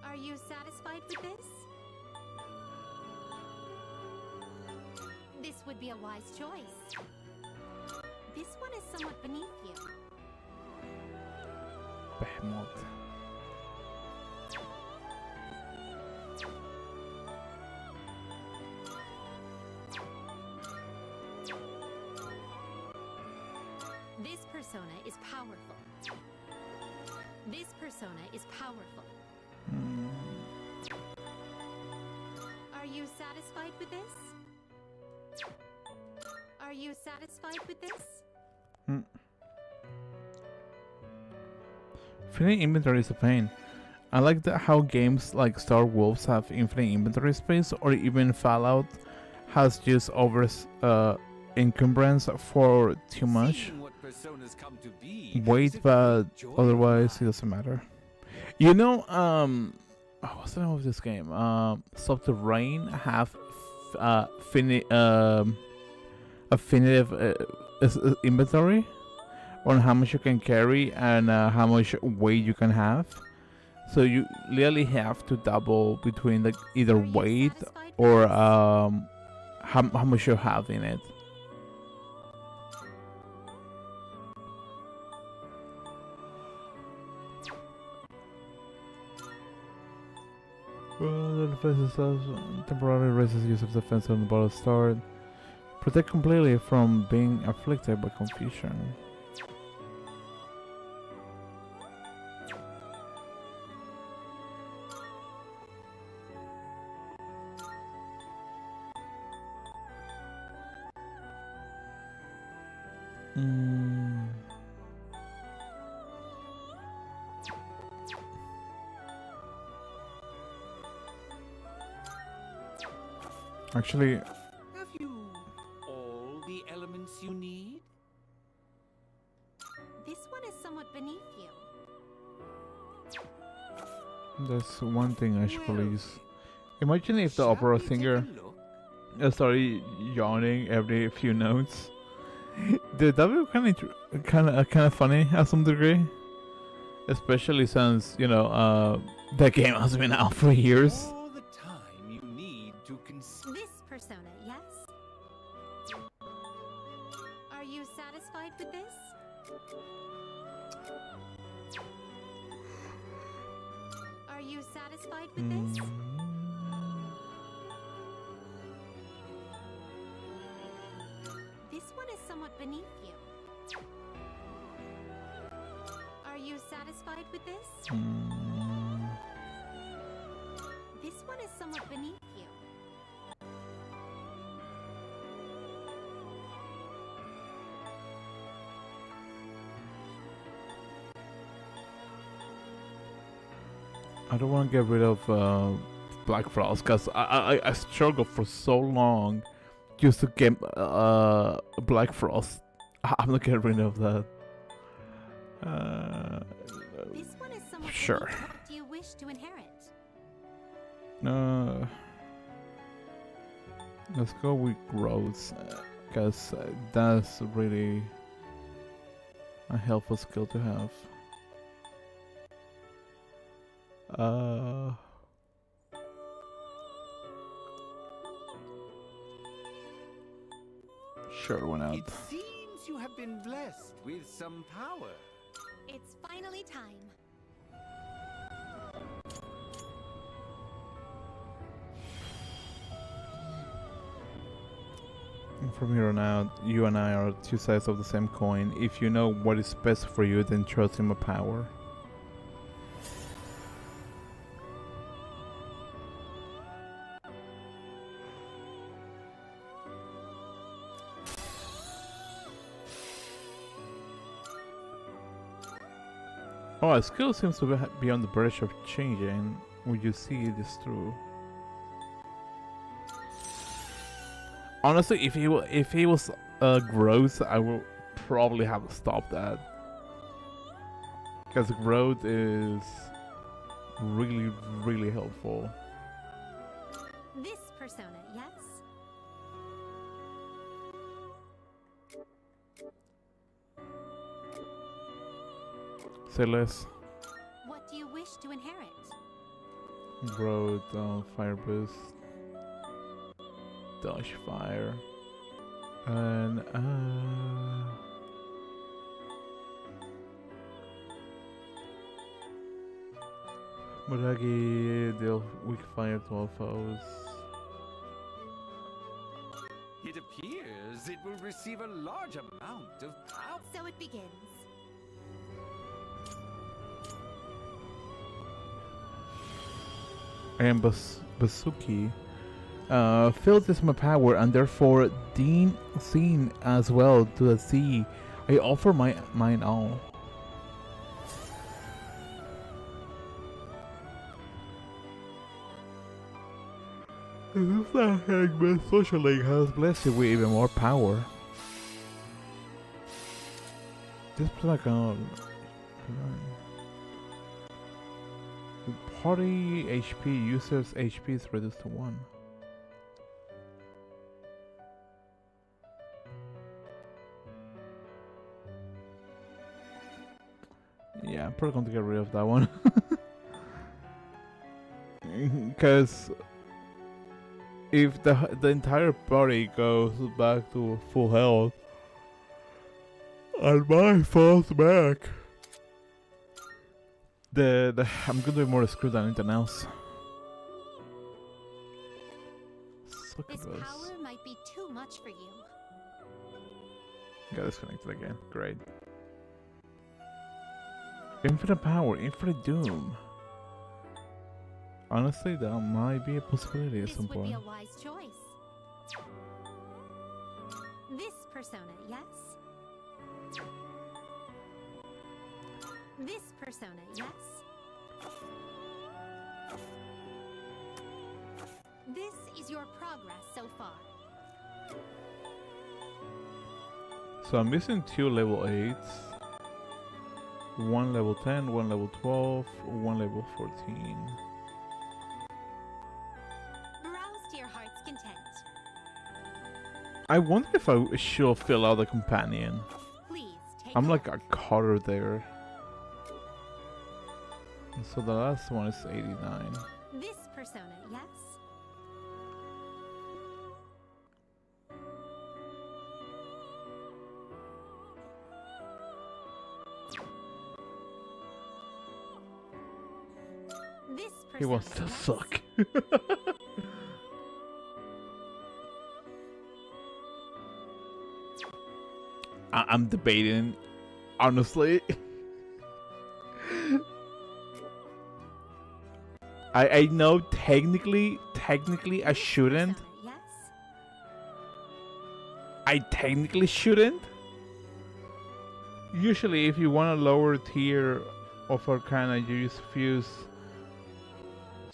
Are you satisfied with this? This would be a wise choice. This one is somewhat beneath you.
Behemoth.
This persona is powerful. This persona is powerful. Are you satisfied with this? Are you satisfied with this?
Infinite inventory is a pain. I like how games like Star Wolves have infinite inventory space, or even Fallout has just over encumbrance for too much
Seeing what personas come to be
weight,
is a
but
great joy.
otherwise it doesn't matter. You know, what's the name of this game? Subterranean have affinitive inventory on how much you can carry and how much weight you can have. So you literally have to double between like either
Are you
weight
satisfied with
or
this?
how much you have in it. Well, the defense itself temporarily raises use of defense on the battle start. Protect completely from being afflicted by confusion. Actually,
Have you all the elements you need?
This one is somewhat beneath you.
there's one thing I should probably
Well,
use. Imagine if the
shall
opera
we take a
singer
look?
started yawning every few notes. Dude, that would be kind of funny at some degree, especially since the game has been out for years.
All the time you need to consider.
This persona, yes? Are you satisfied with this? Are you satisfied with this? This one is somewhat beneath you. Are you satisfied with this? This one is somewhat beneath you.
I don't want to get rid of Black Frost because I struggled for so long just to get Black Frost I'm not getting rid of that.
This one is somewhat
Sure.
unique. What do you wish to inherit?
Let's go with growth, because that's really a helpful skill to have. Sure, why not?
It seems you have been blessed with some power.
It's finally time.
And from here on out, you and I are two sides of the same coin. If you know what is best for you, then trust in my power. Oh, a skill seems to be on the verge of changing. Would you see this through? Honestly, if he was growth, I will probably have stopped that, because growth is really helpful.
This persona, yes?
Say less.
What do you wish to inherit?
Growth, fire boost, dodge fire, and Muragi deal weak fire to all foes.
It appears it will receive a large amount of power.
So it begins.
And Basuki filled this my power, and therefore Dean seen as well to the sea. I offer mine all. This Hangman Social League has blessed you with even more power. This like party HP users HP is reduced to 1. Yeah, I'm probably going to get rid of that one. Because if the entire party goes back to full health and mine falls back, I'm gonna be more screwed than anything else.
This
Succubus.
power might be too much for you.
Got disconnected again. Great. Infinite power, infinite doom. Honestly, that might be a possibility at
This
some
would be
point.
a wise choice. This persona, yes? This persona, yes? This is your progress so far.
So I'm missing 2 level 8s, 1 level 10, 1 level 12, 1 level 14.
Browse to your heart's content.
I wonder if I should fill out the companion.
Please take
I'm
a
like
look.
a quarter there. So the last one is 89.
This persona, yes? This persona,
He wants to
yes?
suck. I'm debating, honestly. I know technically I
This
shouldn't.
persona, yes?
I technically shouldn't. Usually, if you want a lower tier of Arcana, you just fuse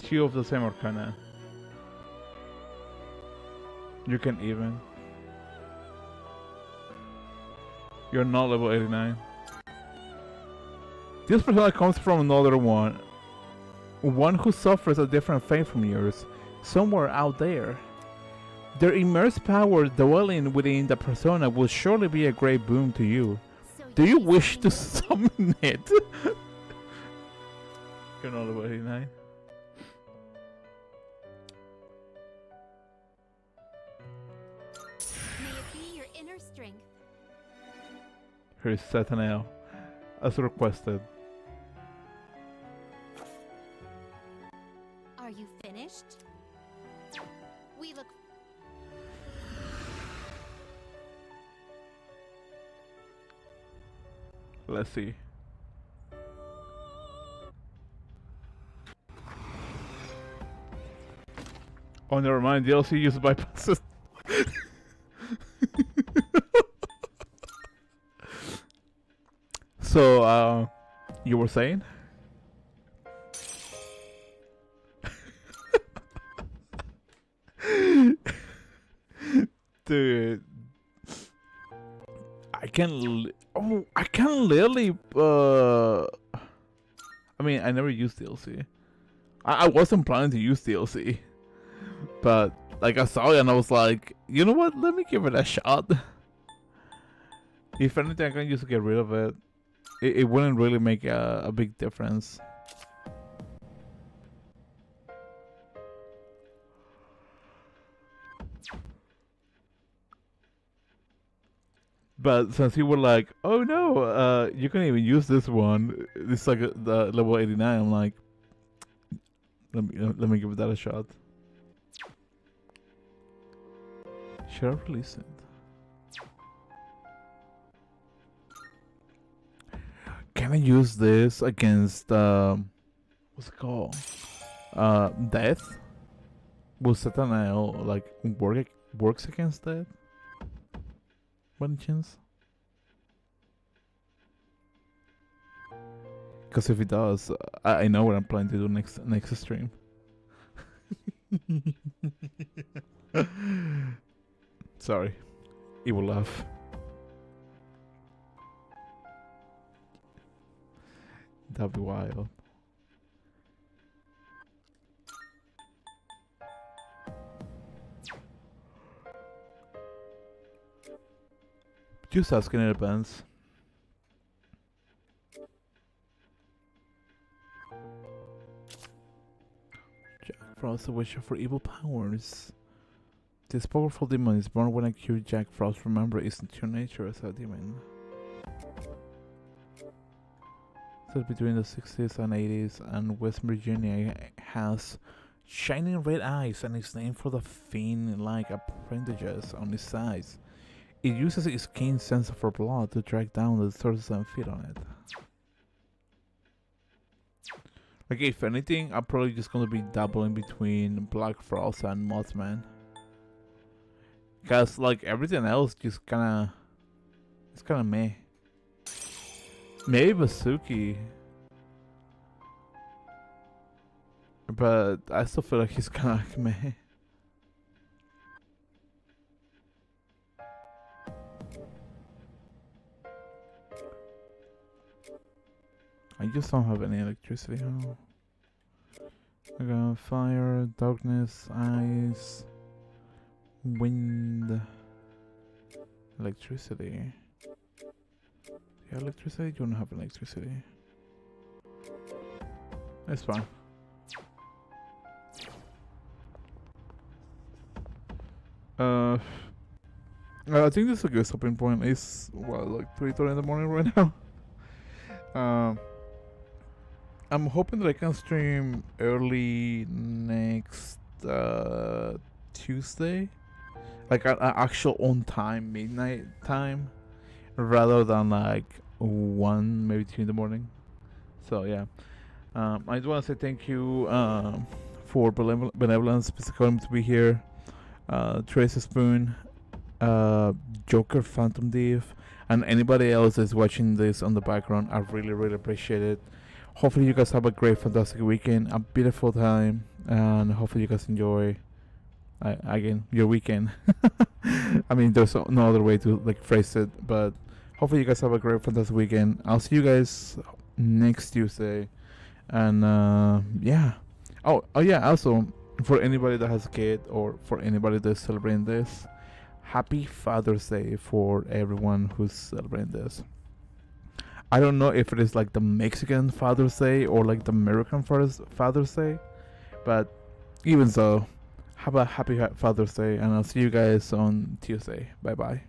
2 of the same Arcana. You can even. You're not level 89. This persona comes from another one. One who suffers a different fate from yours. Somewhere out there. Their immersed power dwelling within the persona will surely be a great boon to you. Do you wish to summon it? You're not level 89.
May it be your inner strength.
Here's Satanael, as requested.
Are you finished? We look.
Let's see. Oh, never mind. DLC uses bypasses. So, you were saying? Dude, I can literally. I mean, I never used DLC. I wasn't planning to use DLC, but like I saw it and I was like, you know what? Let me give it a shot. If anything, I can just get rid of it. It wouldn't really make a big difference. But since you were like, oh no, you can even use this one. It's like the level 89. I'm like, let me give that a shot. Should I release it? Can I use this against what's it called? Death? Will Satanael like works against that? By any chance? Because if it does, I know what I'm planning to do next stream. Sorry, evil laugh. That'd be wild. Just asking in advance. Jack Frost, a wisher for evil powers. This powerful demon is born when I cure Jack Frost. Remember, its true nature as a demon. Set between the 60s and 80s, and West Virginia has shining red eyes and is named for the fin-like appendages on its sides. It uses its keen sense for blood to track down the sources and feed on it. Like, if anything, I'm probably just gonna be dabbling between Black Frost and Mothman. Cause like everything else just it's kinda meh. Maybe Basuki. But I still feel like he's kinda meh. I just don't have any electricity. Oh. I got fire, darkness, ice, wind, electricity. Yeah, electricity? You don't have electricity. It's fine. I think this is a good stopping point. It's what, like 3:30 in the morning right now. I'm hoping that I can stream early next Tuesday, like an actual on time midnight time, rather than like 1 maybe 2 in the morning. So yeah, I just want to say thank you for Benevolence Piscicum to be here, Tracy Spoon, Joker Phantom Thief, and anybody else that's watching this on the background. I really appreciate it. Hopefully you guys have a great, fantastic weekend, a beautiful time, and hopefully you guys enjoy, again, your weekend. I mean, there's no other way to like phrase it, but hopefully you guys have a great, fantastic weekend. I'll see you guys next Tuesday. And yeah. Oh yeah. Also, for anybody that has a kid or for anybody that's celebrating this, happy Father's Day for everyone who's celebrating this. I don't know if it is like the Mexican Father's Day or like the American Father's Day, but even so, have a happy Father's Day, and I'll see you guys on Tuesday. Bye bye.